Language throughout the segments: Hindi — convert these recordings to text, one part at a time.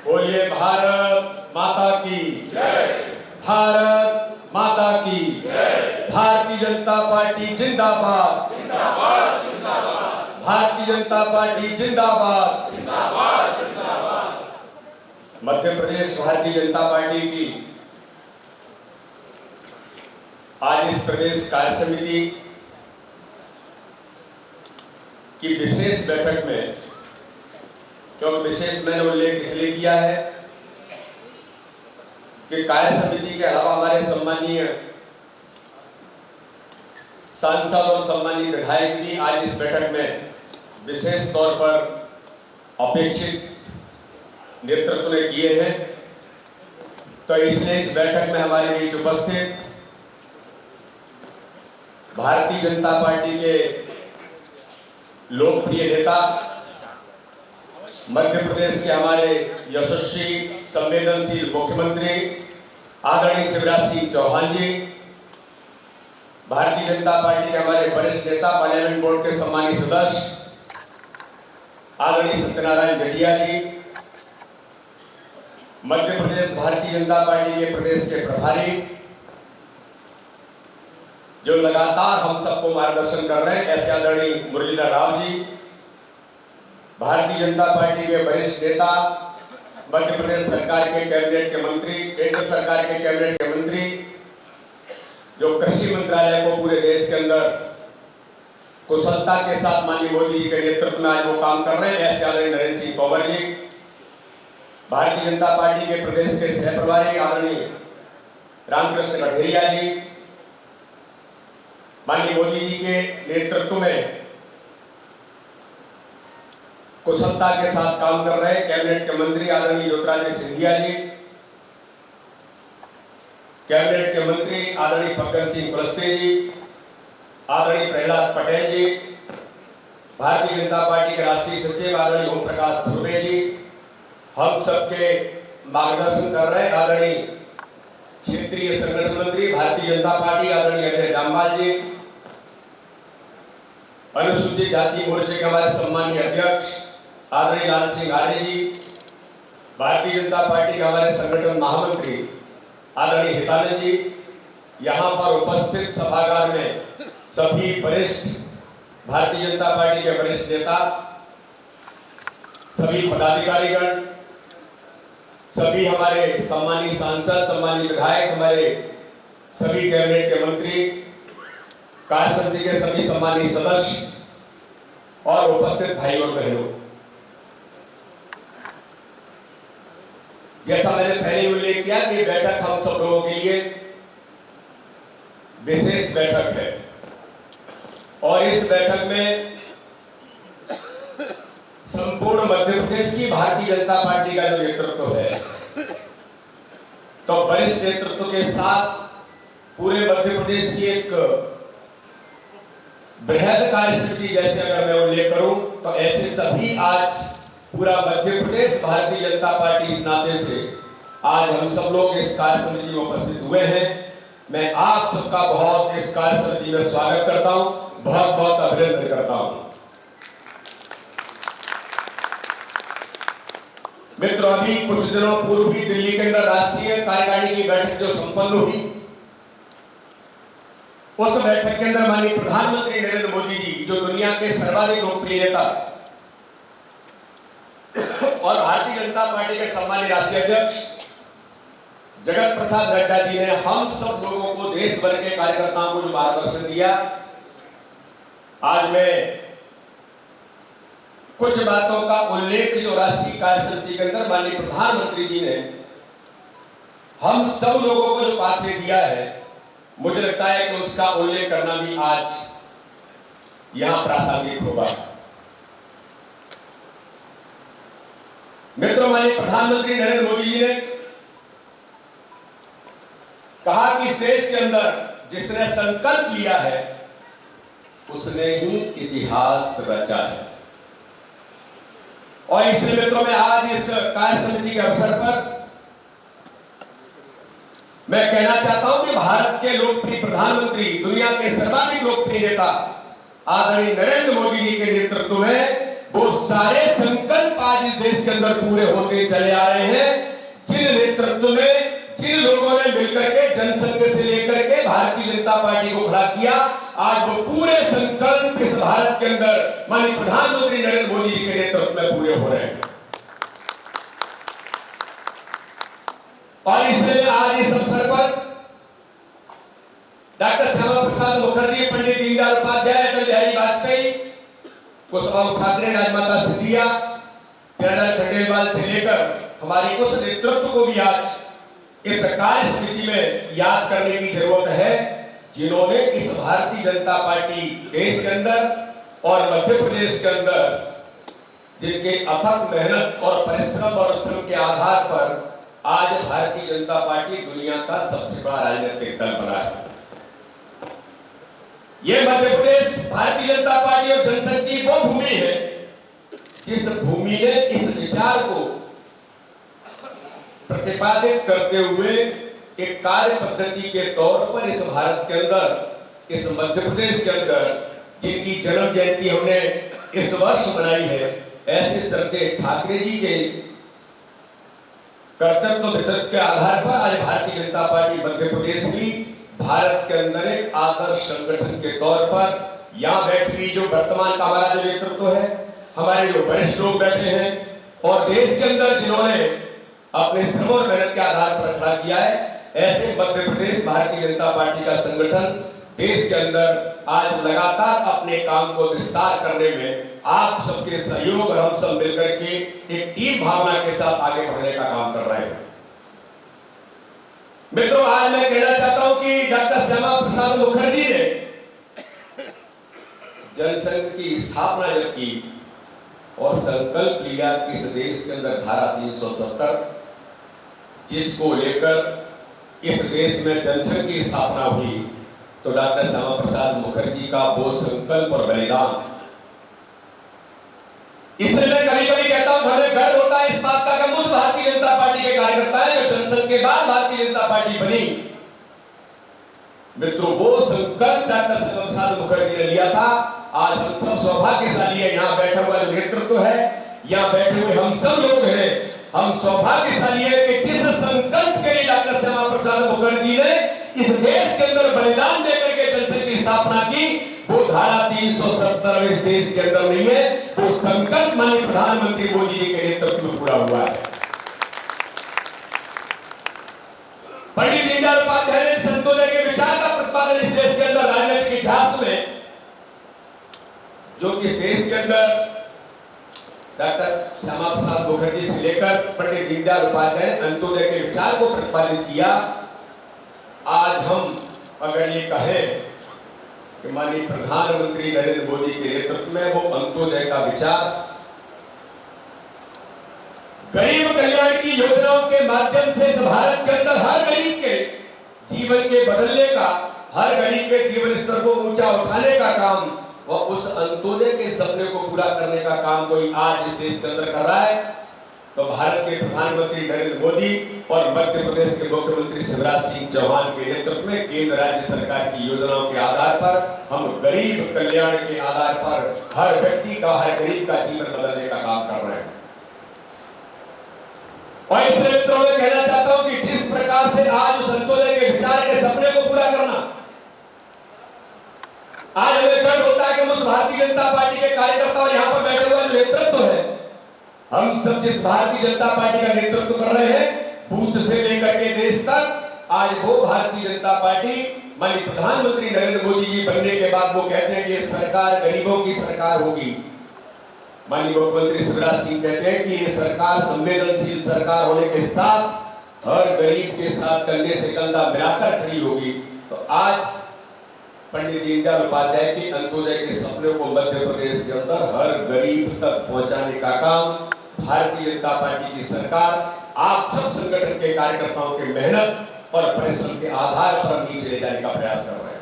बोलिए भारत माता की जय। भारत माता की जय। भारतीय जनता पार्टी जिंदाबाद जिंदाबाद जिंदाबाद। भारतीय जनता पार्टी जिंदाबाद जिंदाबाद जिंदाबाद। मध्य प्रदेश भारतीय जनता पार्टी की आज इस प्रदेश कार्य समिति की विशेष बैठक में, क्योंकि विशेष मैंने उल्लेख इसलिए किया है कि कार्य समिति के अलावा हमारे सम्मानीय सांसद और सम्मानित विधायक भी आज इस बैठक में विशेष तौर पर अपेक्षित नेतृत्व ने किए हैं। तो इसलिए इस बैठक में हमारे बीच उपस्थित भारतीय जनता पार्टी के लोकप्रिय नेता, मध्य प्रदेश के हमारे यशस्वी संवेदनशील मुख्यमंत्री आदरणीय शिवराज सिंह चौहान जी, भारतीय जनता पार्टी के हमारे वरिष्ठ नेता, पार्लियामेंट बोर्ड के सम्मानित सदस्य आदरणीय सत्यनारायण जटिया जी, मध्य प्रदेश भारतीय जनता पार्टी के प्रदेश के प्रभारी जो लगातार हम सबको मार्गदर्शन कर रहे हैं, ऐसे आदरणीय मुरलीधर राव जी, भारतीय जनता पार्टी के वरिष्ठ नेता, मध्य प्रदेश सरकार के कैबिनेट के मंत्री, केंद्र सरकार के कैबिनेट के मंत्री, जो कृषि मंत्रालय को पूरे देश के अंदर कुशलता के साथ माननीय मोदी जी के नेतृत्व में आज वो काम कर रहे हैं, ऐसे आदरणीय नरेंद्र सिंह तोमर जी, भारतीय जनता पार्टी के प्रदेश के सह प्रभारी आदरणीय रामकृष्ण कठेरिया जी, माननीय मोदी जी के नेतृत्व में कुशलता के साथ काम कर रहे कैबिनेट के मंत्री आदरणीय ज्योतिरादित्य सिंधिया जी, कैबिनेट के मंत्री आदरणीय फग्गन सिंह कुलस्ते जी, आदरणीय प्रहलाद पटेल जी, भारतीय जनता पार्टी के राष्ट्रीय सचिव आदरणीय ओम प्रकाश धुर्वे जी, हम सबके मार्गदर्शन कर रहे आदरणीय क्षेत्रीय संगठन मंत्री भारतीय जनता पार्टी आदरणीय अजय जामवाल जी, अनुसूचित जाति मोर्चे के हमारे सम्मानीय अध्यक्ष आदरणीय लाल सिंह आर्य जी, भारतीय जनता पार्टी के हमारे संगठन महामंत्री आदरणीय हितानंद जी, यहाँ पर उपस्थित सभागार में सभी वरिष्ठ भारतीय जनता पार्टी के वरिष्ठ नेता, सभी पदाधिकारीगण, सभी हमारे सम्मानित सांसद, सम्मानित विधायक, हमारे सभी कैबिनेट के मंत्री, कार्य समिति के सभी सम्मानित सदस्य और उपस्थित भाई और बहनों, जैसा मैंने पहले उल्लेख किया कि बैठक हम सब लोगों के लिए विशेष बैठक है और इस बैठक में संपूर्ण मध्य प्रदेश की भारतीय जनता पार्टी का जो नेतृत्व है, तो वरिष्ठ नेतृत्व के साथ पूरे मध्य प्रदेश की एक बृहद कार्य समिति, जैसे अगर मैं उल्लेख करूं तो ऐसे सभी आज पूरा मध्य प्रदेश भारतीय जनता पार्टी इस नाते से आज हम सब लोग इस कार्य समिति में उपस्थित हुए हैं। मैं आप सबका बहुत इस कार्य समिति में स्वागत करता हूं, बहुत बहुत अभिनंदन करता हूं। मित्रों, अभी कुछ दिनों पूर्व ही दिल्ली के अंदर राष्ट्रीय कार्यकारिणी की बैठक जो संपन्न हुई, उस बैठक के अंदर माननीय प्रधानमंत्री नरेंद्र मोदी जी, जो दुनिया के सर्वाधिक लोकप्रिय नेता और भारतीय जनता पार्टी के सम्मानित राष्ट्रीय अध्यक्ष जगत प्रसाद नड्डा जी ने हम सब लोगों को, देश भर के कार्यकर्ताओं को जो मार्गदर्शन दिया, आज मैं कुछ बातों का उल्लेख जो राष्ट्रीय कार्य समिति के अंदर माननीय प्रधानमंत्री जी ने हम सब लोगों को जो पाथवे दिया है, मुझे लगता है कि उसका उल्लेख करना भी आज यहां प्रासंगिक होगा। मित्रों, माननीय प्रधानमंत्री नरेंद्र मोदी जी ने कहा कि इस देश के अंदर जिसने संकल्प लिया है उसने ही इतिहास रचा है। और इसलिए मित्रों, मैं आज इस कार्य समिति के अवसर पर मैं कहना चाहता हूं कि भारत के लोकप्रिय प्रधानमंत्री, दुनिया के सर्वाधिक लोकप्रिय नेता आदरणीय नरेंद्र मोदी जी के नेतृत्व में वो सारे संकल्प आज इस देश के अंदर पूरे होते चले आ रहे हैं, जिन नेतृत्व में, जिन लोगों ने मिलकर के जनसंघ से लेकर के भारतीय जनता पार्टी को खड़ा किया, आज वो पूरे संकल्प इस भारत के अंदर माननीय प्रधानमंत्री नरेंद्र मोदी जी के नेतृत्व में पूरे हो रहे हैं। और इसलिए आज इस अवसर पर डॉक्टर श्यामा प्रसाद मुखर्जी, पंडित दीनदयाल उपाध्याय, अटल बिहारी वाजपेयी, कुशवाहा ठाकरे, राजमाता सिंधिया, प्यारेलाल खंडेलवाल से लेकर हमारी उस नेतृत्व को भी आज इस कार्य समिति में याद करने की जरूरत है, जिन्होंने इस भारतीय जनता पार्टी देश के अंदर और मध्य प्रदेश के अंदर जिनके अथक मेहनत और परिश्रम और श्रम के आधार पर आज भारतीय जनता पार्टी दुनिया का सबसे बड़ा राजनीतिक दल बना है। यह मध्य प्रदेश भारतीय जनता पार्टी और जनसंघ की वो भूमि है जिस भूमि ने इस विचार को प्रतिपादित करते हुए एक कार्य पद्धति के तौर पर इस भारत के अंदर, इस मध्य प्रदेश के अंदर जिनकी जन्म जयंती हमने इस वर्ष मनाई है, ऐसे श्रद्धेय ठाकरे जी के कर्तव्य नेतृत्व के आधार पर आज भारतीय जनता पार्टी मध्य प्रदेश भी भारत के अंदर एक आदर्श संगठन के तौर पर यहाँ बैठ रही, जो वर्तमान का हमारा जो नेतृत्व है, हमारे जो वरिष्ठ लोग बैठे हैं और देश के अंदर जिन्होंने अपने श्रम और मेहनत के आधार पर खड़ा किया है, ऐसे मध्य प्रदेश भारतीय जनता पार्टी का संगठन देश के अंदर आज लगातार अपने काम को विस्तार करने में आप सबके सहयोग और हम सब मिलकर के एक टीम भावना के साथ आगे बढ़ने का काम कर रहे हैं। मित्रों, आज मैं कहना चाहता हूं कि डॉक्टर श्यामा प्रसाद मुखर्जी ने जनसंघ की स्थापना जब की और संकल्प लिया कि इस देश के अंदर धारा 370 जिसको लेकर इस देश में जनसंघ की स्थापना हुई, तो डॉक्टर श्यामा प्रसाद मुखर्जी का वो संकल्प और बलिदान, इसलिए मैं कभी कभी कहता हूं हमें गर्व होता है इस बात का कि हम उस भारतीय जनता पार्टी के कार्यकर्ता हैं जो जनसंघ के बाद भारतीय जनता पार्टी बनी। मित्रों, वो संकल्प डॉक्टर श्यामा प्रसाद मुखर्जी ने लिया था। आज हम सब सौभाग्यशाली है, यहाँ बैठा हुआ जो नेतृत्व है, यहाँ बैठे हुए हम सब लोग हैं, हम सौभाग्यशाली है कि जिस संकल्प के लिए डॉक्टर श्यामा प्रसाद मुखर्जी ने इस देश के अंदर बलिदान देकर के जनसंघ की स्थापना की, वो धारा 370 इस देश के अंदर नहीं है, वो संकल्प माननीय प्रधानमंत्री मोदी जी के नेतृत्व में पूरा हुआ है। पंडित दीनदयाल उपाध्याय ने संतोदय के विचार का प्रतिपादन इस देश के अंदर राजनीतिक इतिहास में, जो कि इस देश के अंदर डॉक्टर श्यामा प्रसाद मुखर्जी से लेकर पंडित दीनदयाल उपाध्याय ने अंत्योदय के विचार को प्रतिपादित किया। आज हम अगर ये कहें कि माननीय प्रधानमंत्री नरेंद्र मोदी के नेतृत्व में वो अंत्योदय का विचार गरीब कल्याण की योजनाओं के माध्यम से इस भारत के अंदर हर गरीब के जीवन के बदलने का, हर गरीब के जीवन स्तर को ऊंचा उठाने का काम, वह उस अंत्योदय के सपने को पूरा करने का काम कोई आज इस देश के अंदर कर रहा है, तो भारत के प्रधानमंत्री नरेंद्र मोदी और मध्य प्रदेश के मुख्यमंत्री शिवराज सिंह चौहान के नेतृत्व में केंद्र राज्य सरकार की योजनाओं के आधार पर हम गरीब कल्याण के आधार पर हर व्यक्ति का, हर गरीब का जीवन बदलने का काम कर रहे हैं। और इसलिए मित्रों मैं कहना चाहता हूं कि जिस प्रकार से आज उस अंत्योदय के विचार के सपने को पूरा करना, आज हमें गर्व होता है कि उस भारतीय जनता पार्टी के कार्यकर्ता और यहाँ पर बैठे हुए नेतृत्व है, हम सब जिस भारतीय जनता पार्टी का नेतृत्व कर रहे हैं, बूथ से लेकर के देश तक, आज वो भारतीय जनता पार्टी माननीय प्रधानमंत्री नरेंद्र मोदी जी बनने के बाद वो कहते हैं कि ये सरकार गरीबों की सरकार होगी। माननीय मुख्यमंत्री शिवराज सिंह कहते हैं कि ये सरकार संवेदनशील सरकार होने के साथ हर गरीब के साथ कंधे से कंधा मिलाकर खड़ी होगी। तो आज पंडित दीनदयाल उपाध्याय के अंत्योदय के सपने को मध्य प्रदेश के अंदर हर गरीब तक पहुंचाने का काम भारतीय जनता पार्टी की सरकार, आप सब संगठन के कार्यकर्ताओं के मेहनत और परिश्रम के आधार पर नीचे ले जाने का प्रयास कर रहे हैं।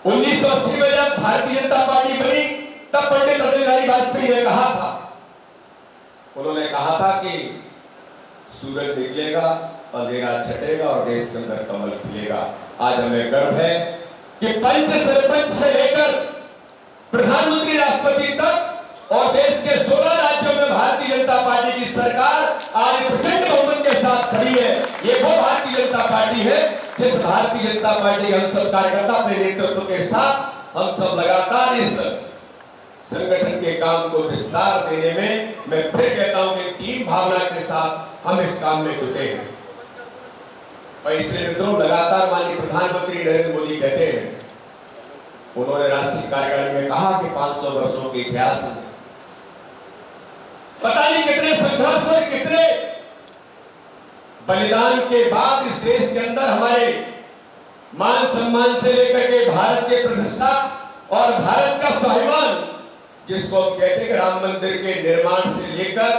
1980 में जब भारतीय जनता पार्टी बनी, तब पंडित अटल बिहारी वाजपेयी ने कहा था, उन्होंने कहा था कि सूरज निकलेगा, अंधेरा छटेगा और देश के अंदर कमल खिलेगा। आज हमें गर्व है कि पंच सरपंच से लेकर प्रधानमंत्री राष्ट्रपति तक और देश के 16 राज्यों में भारतीय जनता पार्टी की सरकार आज प्रचंड बहुमत के साथ खड़ी है। ये वो भारतीय जनता पार्टी है जिस भारतीय जनता पार्टी हम सब कार्यकर्ता अपने नेतृत्व के साथ हम सब लगातार इस संगठन के काम को विस्तार देने में, मैं फिर कहता हूं कि टीम भावना के साथ हम इस काम में जुटे हैं। और इसलिए मित्रों, लगातार माननीय प्रधानमंत्री नरेंद्र मोदी कहते हैं, उन्होंने राष्ट्रीय कार्यकारिणी में कहा कि 500 वर्षों के इतिहास में पता नहीं कितने संघर्ष और कितने बलिदान के बाद इस देश के अंदर हमारे मान सम्मान से लेकर के भारत के प्रतिष्ठा और भारत का स्वाभिमान, जिसको हम कहते हैं कि राम मंदिर के निर्माण से लेकर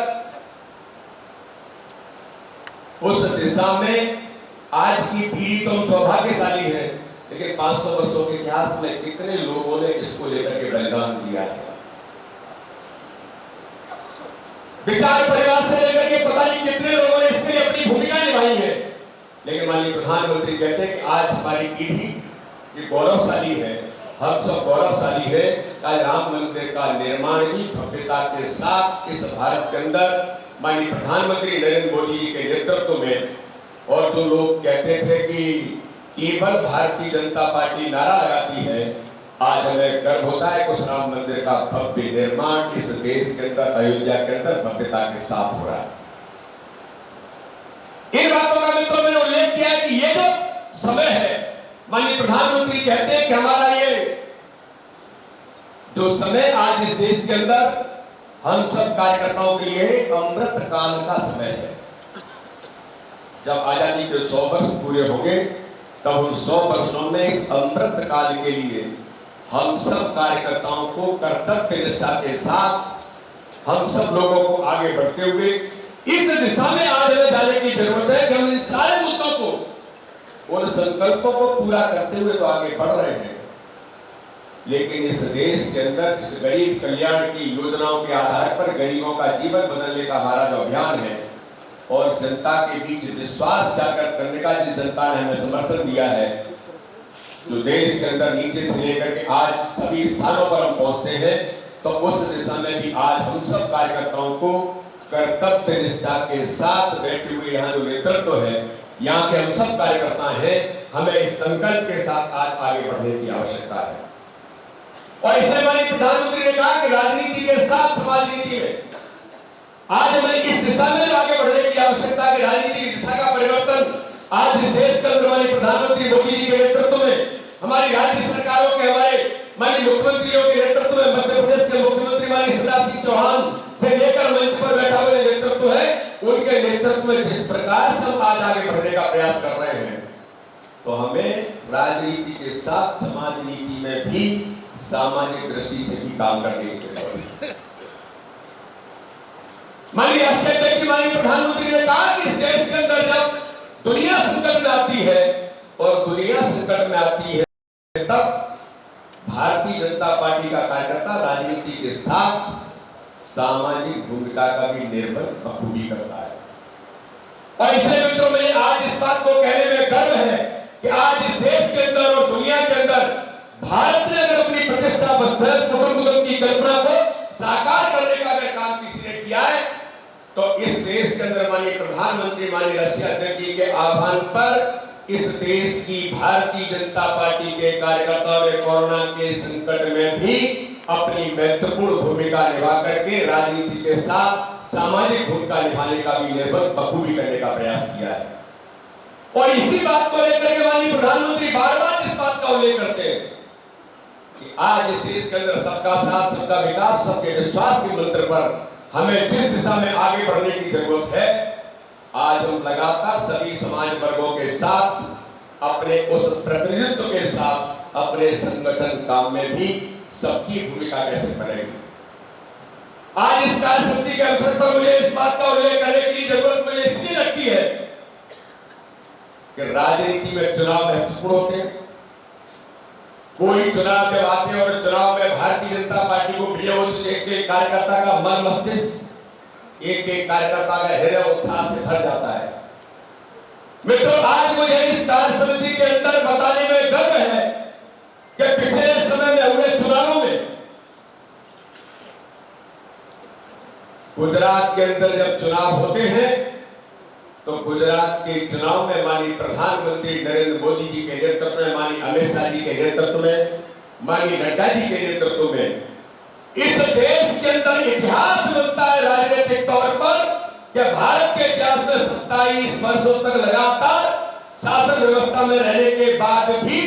उस दिशा में आज की पीढ़ी तो सौभाग्यशाली है, लेकिन 500 वर्षों के इतिहास में कितने लोगों ने इसको लेकर के बलिदान दिया है। विचार परिवार से लेकर के पता नहीं कितने लोगों ने इसके लिए अपनी भूमिका निभाई है। लेकिन माननीय प्रधानमंत्री कहते हैं कि आज हमारी पीढ़ी ये गौरवशाली है, हम सब गौरवशाली है। आज राम मंदिर का निर्माण भी भव्यता के साथ इस भारत के अंदर माननीय प्रधानमंत्री नरेंद्र मोदी जी के नेतृत्व में, और जो लोग कहते थे कि केवल भारतीय जनता पार्टी नारा लगाती है, आज हमें गर्व होता है कि उस राम मंदिर का भव्य निर्माण इस देश के अंदर, अयोध्या के अंदर भव्यता के साथ हो रहा है। इन बातों का मित्रों ने उल्लेख किया कि ये जो समय है, माननीय प्रधानमंत्री कहते हैं कि हमारा ये जो समय आज इस देश के अंदर हम सब कार्यकर्ताओं के लिए अमृत काल का समय है। जब आजादी के 100 वर्ष पूरे होंगे, तब उन 100 वर्षों में इस अमृत काल के लिए हम सब कार्यकर्ताओं को कर्तव्य निष्ठा के साथ हम सब लोगों को आगे बढ़ते हुए इस दिशा में आगे जाने की जरूरत है कि हम इन सारे मुद्दों को, उन संकल्पों को पूरा करते हुए तो आगे बढ़ रहे हैं, लेकिन इस देश के अंदर इस गरीब कल्याण की योजनाओं के आधार पर गरीबों का जीवन बदलने का हमारा जो अभियान है और जनता के बीच विश्वास जागृत करने का जिस जनता ने हमें समर्थन दिया है, जो देश के अंदर नीचे से लेकर के आज सभी स्थानों पर हम पहुंचते हैं, तो उस दिशा में भी आज हम सब कार्यकर्ताओं को कर्तव्य निष्ठा के साथ बैठे हुए यहाँ जो नेतृत्व है, यहाँ के हम सब कार्यकर्ता हैं, हमें इस संकल्प के साथ आज आगे बढ़ने की आवश्यकता है। और इसलिए माननीय प्रधानमंत्री ने कहा कि राजनीति के साथ समाज नीति में आज हमें इस दिशा में आगे बढ़ने की आवश्यकता है कि राजनीति की दिशा का परिवर्तन आज इस देश के अंदर माननीय प्रधानमंत्री मोदी जी के नेतृत्व में, हमारी राज्य सरकारों के, हमारे माननीय मुख्यमंत्रियों के नेतृत्व में, मध्य प्रदेश के मुख्यमंत्री माननीय शिवराज सिंह चौहान से लेकर मंच पर बैठा हुआ नेतृत्व है, उनके नेतृत्व में जिस प्रकार से हम आज आगे बढ़ने का प्रयास कर रहे हैं, तो हमें राजनीति के साथ समाज नीति में भी सामाजिक दृष्टि से भी काम करने की जरूरत है। माननीय राष्ट्रपति माननीय प्रधानमंत्री ने कहा कि इस देश के अंदर जब दुनिया संकट में आती है और दुनिया संकट में आती है, तब भारतीय जनता पार्टी का कार्यकर्ता राजनीति के साथ सामाजिक भूमिका का भी निर्वहन बखूबी करता है। और इसलिए मित्रों, में आज इस बात को कहने में गर्व है कि आज इस देश के अंदर और दुनिया के अंदर भारत ने अगर अपनी प्रतिष्ठा कुटुंब की कल्पना को साकार करने का अगर काम किसी ने किया है, तो इस देश के अंदर माननीय प्रधानमंत्री माननीय राष्ट्रीय अध्यक्ष जी के आह्वान पर इस देश की भारतीय जनता पार्टी के कार्यकर्ताओं ने कोरोना के संकट में भी अपनी महत्वपूर्ण भूमिका निभा करके राजनीति के साथ सामाजिक भूमिका निभाने का भी निर्भर बखूबी करने का प्रयास किया है। और इसी बात को लेकर के माननीय प्रधानमंत्री बार बार इस बात का उल्लेख करते हैं कि आज इस देश के अंदर सबका साथ, सबका विकास, सबके विश्वास के मंत्र पर हमें जिस दिशा में आगे बढ़ने की जरूरत है, आज हम लगातार सभी समाज वर्गों के साथ, अपने उस प्रतिनिधित्व के साथ, अपने संगठन काम में भी सबकी भूमिका कैसे बनेगी। आज इस कार्यशक्ति के अवसर पर मुझे इस बात का उल्लेख करने की जरूरत मुझे इसलिए लगती है कि राजनीति में चुनाव महत्वपूर्ण होते हैं। कोई चुनाव जब आते हैं और चुनाव में भारतीय जनता पार्टी को प्रिय होती है, एक कार्यकर्ता का मन मस्तिष्क, एक कार्यकर्ता का हृदय उत्साह से भर जाता है। मित्रों, आज मुझे इस कार्य समिति के अंदर बताने में गर्व है कि पिछले समय में हुए चुनावों में गुजरात के अंदर जब चुनाव होते हैं तो गुजरात के चुनाव में माननीय प्रधानमंत्री नरेंद्र मोदी जी के नेतृत्व में, माननीय अमित शाह जी के नेतृत्व में, माननीय नड्डा जी के नेतृत्व में इस देश के अंदर इतिहास बनता है राजनीतिक तौर पर कि भारत के इतिहास में 27 वर्षों तक लगातार शासन व्यवस्था में रहने के बाद भी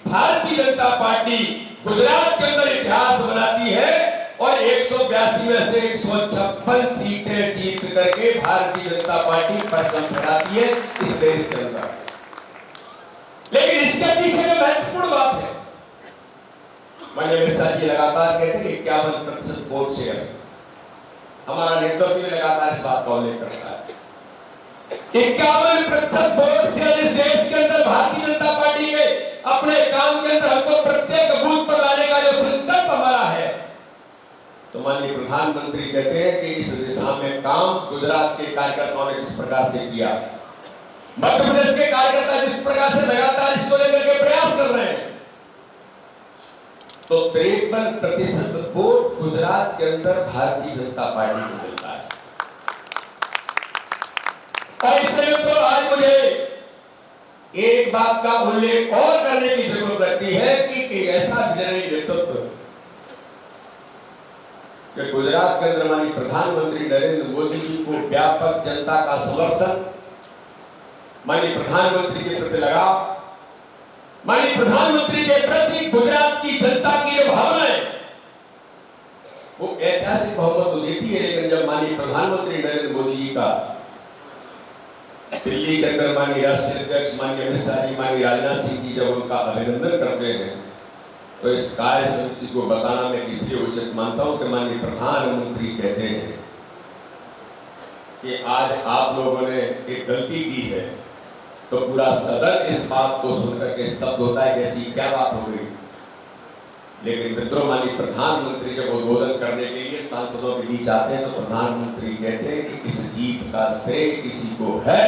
भारतीय जनता पार्टी गुजरात के अंदर इतिहास बनाती है और 182 में से 156 सीटें जीत करके भारतीय जनता पार्टी परचम फहराती है इस देश के अंदर। लेकिन इसके पीछे जो महत्वपूर्ण बात है, माननीय अमित शाह जी लगातार कहते हैं 51% वोट शेयर, हमारा नेतृत्व भी लगातार इस बात का उल्लेख करता है। 51% वोट शेयर इस देश के अंदर भारतीय जनता पार्टी के अपने काम के अंदर हमको प्रत्येक बूथ पर लाने का जो संकल्प हमारा है, तो माननीय प्रधानमंत्री कहते हैं कि इस दिशा में काम गुजरात के कार्यकर्ताओं ने जिस प्रकार से किया, मध्य प्रदेश के कार्यकर्ता जिस प्रकार से लगातार इसको लेकर के प्रयास कर रहे हैं, तो 53% वोट गुजरात के अंदर भारतीय जनता पार्टी को मिलता है। ऐसे में तो आज मुझे एक बात का उल्लेख और करने की जरूरत रहती है कि ऐसा विजयी नेतृत्व कि गुजरात के अंदर माननीय प्रधानमंत्री नरेंद्र मोदी जी को व्यापक जनता का समर्थन, माननीय प्रधानमंत्री के प्रति लगाव, माननीय प्रधानमंत्री के प्रति गुजरात की जनता की जो भावना है वो ऐतिहासिक बहुमत तो देती है। लेकिन जब माननीय प्रधानमंत्री नरेंद्र मोदी जी का दिल्ली के अंदर माननीय राष्ट्रीय अध्यक्ष माननीय अमित शाह जी, माननीय राजनाथ सिंह जी जब उनका अभिनंदन करते हैं, तो इस कार्य समिति को बताना मैं इसलिए उचित मानता हूं कि माननीय प्रधानमंत्री कहते हैं कि आज आप लोगों ने एक गलती की है, तो पूरा सदन इस बात को सुनकर के स्तब्ध होता है कि ऐसी क्या बात हो गई। लेकिन मित्रों, माननीय प्रधानमंत्री जब उद्बोधन करने के लिए सांसदों के बीच आते हैं तो प्रधानमंत्री कहते हैं कि इस जीत का श्रेय किसी को है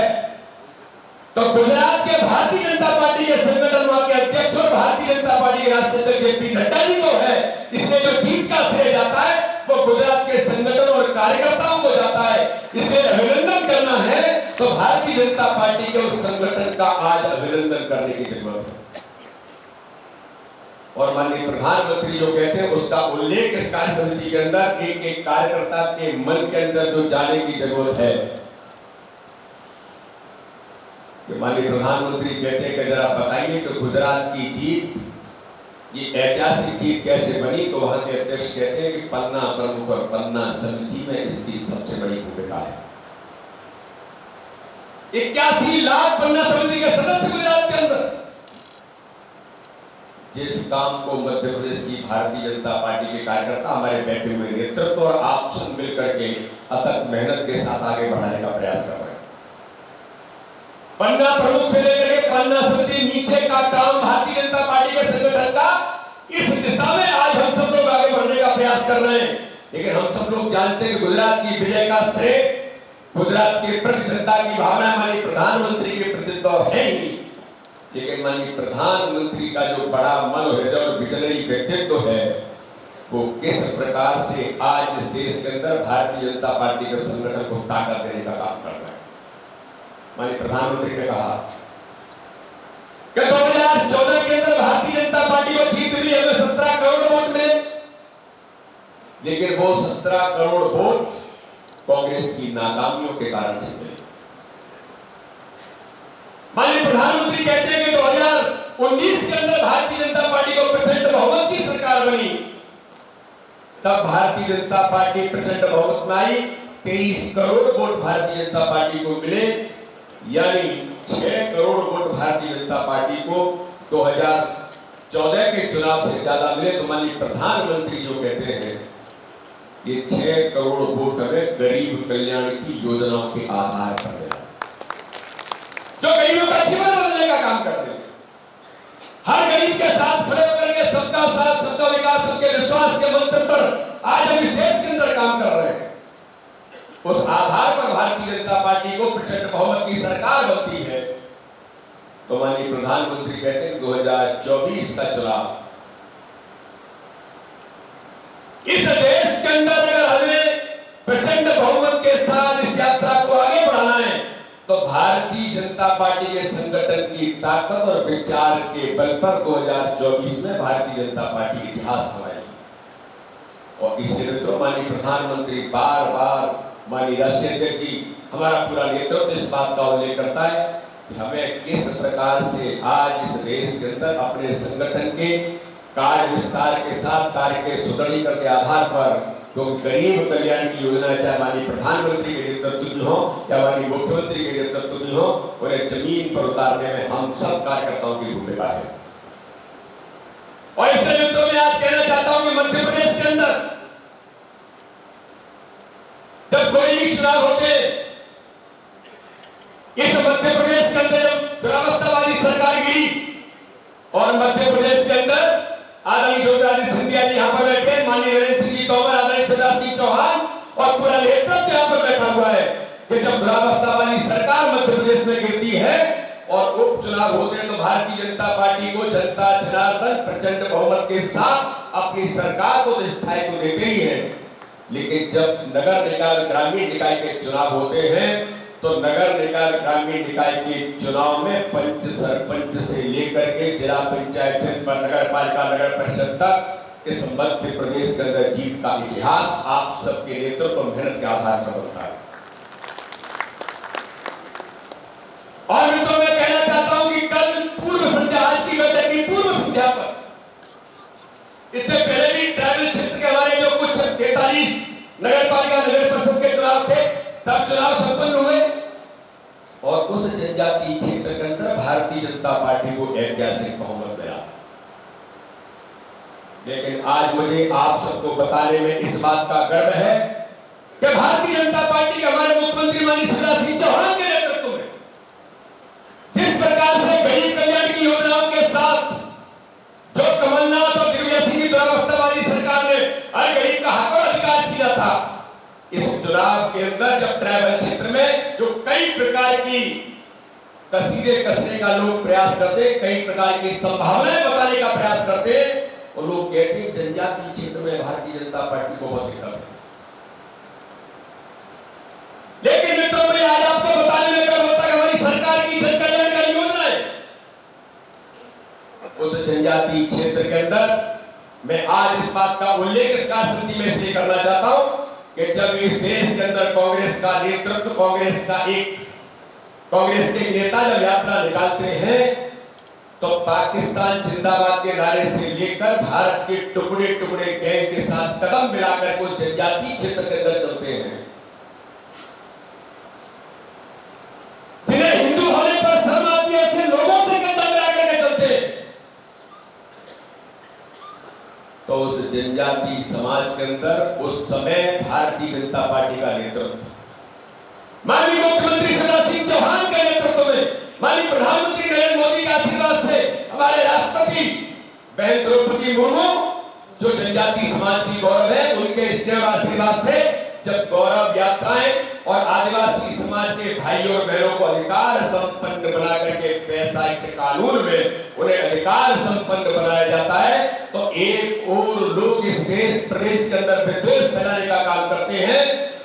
तो गुजरात के भारतीय जनता पार्टी के संगठन के अध्यक्ष और भारतीय जनता पार्टी के राष्ट्रीय अध्यक्ष जेपी नड्डा जी को है। इसलिए जो जीत का श्रेय जाता है वो गुजरात के संगठन और कार्यकर्ताओं को जाता है। इसे अभिनंदन करना है तो भारतीय जनता पार्टी के उस संगठन का आज अभिनंदन करने की जरूरत है। और माननीय प्रधानमंत्री जो कहते हैं उसका उल्लेख इस कार्य समिति के अंदर एक एक कार्यकर्ता के मन के अंदर जो जाने की जरूरत है कि माननीय प्रधानमंत्री कहते हैं कि जरा बताइए कि गुजरात की जीत, ये ऐतिहासिक जीत कैसे बनी। तो वहां के अध्यक्ष कहते हैं कि पन्ना प्रमुख और पन्ना समिति में इसकी सबसे बड़ी भूमिका है। 81 लाख पन्ना समिति के सदस्य गुजरात के अंदर जिस काम को मध्य प्रदेश की भारतीय जनता पार्टी के कार्यकर्ता हमारे बैठे हुए नेतृत्व और आप सब मिलकर के अथक मेहनत के साथ आगे बढ़ाने का प्रयास कर रहे हैं। पन्ना प्रमुख से लेकर के पन्ना समिति नीचे का काम भारतीय जनता पार्टी के संगठन का, इस दिशा में आज हम सब लोग आगे बढ़ने का प्रयास कर रहे हैं। लेकिन हम सब लोग जानते हैं कि गुजरात की विजय का श्रेय गुजरात के प्रति जनता की भावना माननीय प्रधानमंत्री के प्रति तो है ही, लेकिन माननीय प्रधानमंत्री का जो बड़ा मन हृदय और विजनरी व्यक्तित्व है वो किस प्रकार से आज इस देश के अंदर भारतीय जनता पार्टी के संगठन को ताकत देने का काम कर रहा है। माननीय प्रधानमंत्री ने कहा कि 2014 के अंदर भारतीय जनता पार्टी को जीत मिली, हमें 17 करोड़ वोट मिले, लेकिन वो 17 करोड़ वोट कांग्रेस की नाकामियों के कारण से मिले। माननीय प्रधानमंत्री कहते हैं कि 2019 के अंदर भारतीय जनता पार्टी को प्रचंड बहुमत की सरकार बनी, तब भारतीय जनता पार्टी प्रचंड बहुमत में आई, 23 करोड़ वोट भारतीय जनता पार्टी को मिले, यानी 6 करोड़ वोट भारतीय जनता पार्टी को 2014 के चुनाव से ज्यादा मिले। तो माननीय प्रधानमंत्री जो कहते हैं ये 6 करोड़ वोट हमें गरीब कल्याण की योजनाओं के आधार पर मिला, जो गरीबों का जीवन बदलने का काम करते हैं। हर गरीब के साथ खड़े होकर के सबका साथ सबका विकास सबके विश्वास के मंत्र पर आज हम इस देश के अंदर काम कर रहे हैं। उस आधार पर भारतीय जनता पार्टी को प्रचंड बहुमत की सरकार बनती है। तो माननीय प्रधानमंत्री कहते हैं 2024 का चुनाव इस देश के अंदर अगर हमें प्रचंड बहुमत के साथ इस यात्रा को आगे बढ़ाना है तो भारतीय जनता पार्टी के संगठन की ताकत और विचार के बल पर 2024 में भारतीय जनता पार्टी इतिहास बनाएगी। और इसलिए तो माननीय प्रधानमंत्री बार बार, माननीय राष्ट्रीय अध्यक्ष जी, हमारा पूरा नेतृत्व इस बात का उल्लेख करता है कि हमें किस प्रकार से आज इस देश के अंदर अपने संगठन के कार्य विस्तार के साथ कार्य के सुदृढ़ीकरण के आधार पर तो गरीब कल्याण की योजना चाहे माननीय प्रधानमंत्री के नेतृत्व में हो या माननीय मुख्यमंत्री के नेतृत्व में हो, उन्हें जमीन पर उतारने में हम सब कार्यकर्ताओं की भूमिका है। और इस नेतृत्व में आज कहना चाहता हूं कि मध्य प्रदेश के अंदर जब कोई भी चुनाव होते, इस मध्य प्रदेश के अंदर जब दुरावस्था वाली सरकार गिरी और मध्य प्रदेश के अंदर आदरणीय ज्योतिरादित्य सिंधिया जी यहाँ पर बैठे, माननीय नरेंद्र सिंह जी तोमर, आदरणीय शिवराज सिंह चौहान और पूरा नेतृत्व यहाँ पर बैठा हुआ है कि जब दुरावस्था वाली सरकार मध्य प्रदेश में गिरती है और उपचुनाव होते हैं तो भारतीय जनता पार्टी को जनता जनार्दन प्रचंड बहुमत के साथ अपनी सरकार को स्थायी तो देते ही है। लेकिन जब नगर निकाय ग्रामीण निकाय के चुनाव होते हैं तो नगर निकाय ग्रामीण निकाय के चुनाव में पंच सरपंच से लेकर के जिला पंचायत, जनपद, नगर पालिका, नगर परिषद तक इस मध्य प्रदेश के अंदर जीत का इतिहास आप सबके नेतृत्व और मेहनत के आधार पर बनता है। और तो मैं कहना चाहता हूं कि कल पूर्व संध्या, आज की बैठक की पूर्व संध्या पर इससे पहले भी ट्राइबल क्षेत्र के हमारे जो कुछ 43 नगर पालिका, नगर परिषद के चुनाव थे, तब चुनाव संपन्न हुए और उस जनजातीय क्षेत्र के अंदर भारतीय जनता पार्टी को ऐतिहासिक बहुमत मिला। लेकिन आज मुझे आप सबको बताने में इस बात का गर्व है कि भारतीय जनता पार्टी के हमारे मुख्यमंत्री माननीय शिवराज सिंह चौहान के नेतृत्व में जिस प्रकार से गरीब कल्याण की योजनाओं के साथ जो कमलनाथ और दिग्विजय सिंह की दुरावस्था वाली सरकार ने हर गरीब का हक और अधिकार छीना था, इस चुनाव के अंदर जब ट्राइबल क्षेत्र में जो कई प्रकार की कसीदे कसने का लोग प्रयास करते, कई प्रकार की संभावनाएं बताने का प्रयास करते, और लोग कहते हैं जनजातीय क्षेत्र में भारतीय जनता पार्टी को बहुत दिक्कत है। लेकिन मित्रों, मैं आज आपको बताने में गर्व होता है हमारी सरकार की जन कल्याणकारी योजनाएं उस जनजातीय क्षेत्र के अंदर मैं आज इस बात का उल्लेख इस कार्यसमिति में इसलिए करना चाहता हूं कि जब इस देश के अंदर कांग्रेस का नेतृत्व, कांग्रेस के नेता जब यात्रा निकालते हैं तो पाकिस्तान जिंदाबाद के नारे से लेकर भारत के टुकड़े टुकड़े गैंग के साथ कदम मिलाकर कुछ जनजातीय क्षेत्र के अंदर चलते हैं, जिन्हें हिंदू होने पर शर्म आती है, ऐसे लोगों से कंधा मिलाकर के चलते हैं। तो उस जनजातीय समाज के अंदर उस समय भारतीय जनता पार्टी का नेतृत्व माननीय मुख्यमंत्री शिवराज सिंह चौहान के नेतृत्व में, माननीय प्रधानमंत्री नरेंद्र मोदी के आशीर्वाद से, हमारे राष्ट्रपति बहन द्रौपदी मुर्मू जो जनजातीय समाज की गौरव है, उनके स्नेह आशीर्वाद से जब गौरव यात्राएं और आदिवासी समाज के भाइयों और बहनों को अधिकार संपन्न बना करके वैसायिक कानून में उन्हें अधिकार संपन्न बनाया जाता है, तो एक और लोग इस देश प्रदेश के अंदर विद्वेष फैलाने का काम करते हैं,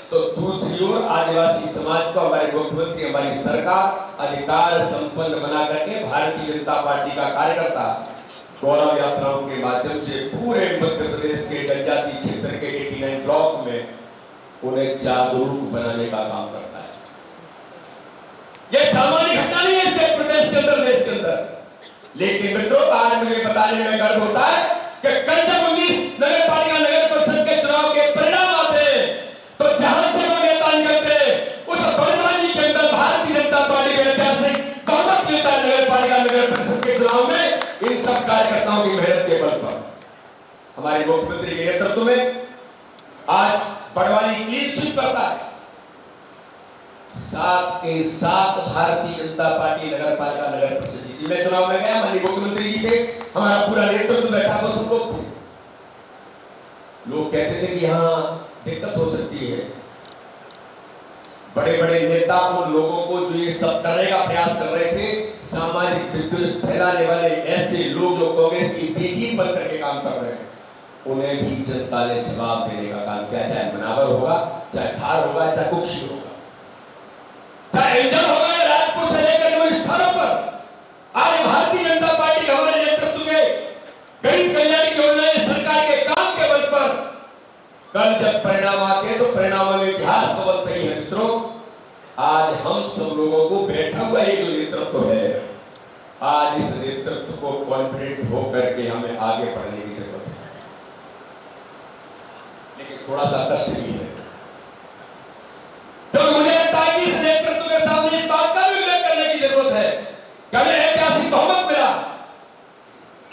तो दूसरी ओर आदिवासी समाज को हमारे मुख्यमंत्री, हमारी सरकार अधिकार संपन्न बना करके भारतीय जनता पार्टी का कार्यकर्ता गौरव यात्राओं के माध्यम से पूरे मध्य प्रदेश के जनजातीय क्षेत्र के 89 ब्लॉक में उन्हें जागरूक बनाने का काम करता है। यह सामान्य घटना नहीं है इस प्रदेश के अंदर, देश के अंदर। लेकिन मित्रों, आज मुझे बताने में गर्व होता है कि कल जब 19 नगर पालिका, नगर परिषद के चुनाव के परिणाम आते हैं तो जहां से वो नेता निकलते उस बड़वानी के अंदर भारतीय जनता पार्टी के ऐतिहासिक बहुमत मिलता है नगर पालिका, नगर परिषद के चुनाव में। इन सब कार्यकर्ताओं की मेहनत के बल पर हमारे मुख्यमंत्री के नेतृत्व में आज बड़वानी क्लीन स्वीप करता है। 7 के 7 भारतीय जनता पार्टी नगर पालिका, नगर परिषद जीती। मैं चुनाव में गया, माननीय मुख्यमंत्री जी थे, हमारा पूरा नेतृत्व बैठा वो सब लोग थे। लोग कहते थे कि यहाँ दिक्कत हो सकती है, बड़े बड़े नेता उन लोगों को जो ये सब करने का प्रयास कर रहे थे, सामाजिक विद्वेष फैलाने वाले ऐसे लोग जो कांग्रेस की बेटी बनकर के काम कर रहे हैं, उन्हें भी जनता ने जवाब देने का काम किया, चाहे मनावर होगा, चाहे धार होगा, चाहे कुक्षी होगा, चाहे इंजन होगा या राजपुर से लेकर कोई स्थानों पर आज भारतीय जनता पार्टी हमारे नेतृत्व के गरीब कल्याण की योजनाएं सरकार के काम के बल पर कल जब परिणाम आते तो परिणामों में इतिहास बदलते ही है। मित्रों, आज हम सब लोगों को बैठा हुआ ये जो नेतृत्व है, आज इस नेतृत्व को कॉन्फिडेंट होकर के हमें आगे बढ़ने की जरूरत है, लेकिन थोड़ा सा कष्ट भी है। तो मुझे लगता है कि इस नेतृत्व के सामने इस बात का भी उल्लेख करने की जरूरत है कि हमें ऐतिहासिक बहुमत मिला,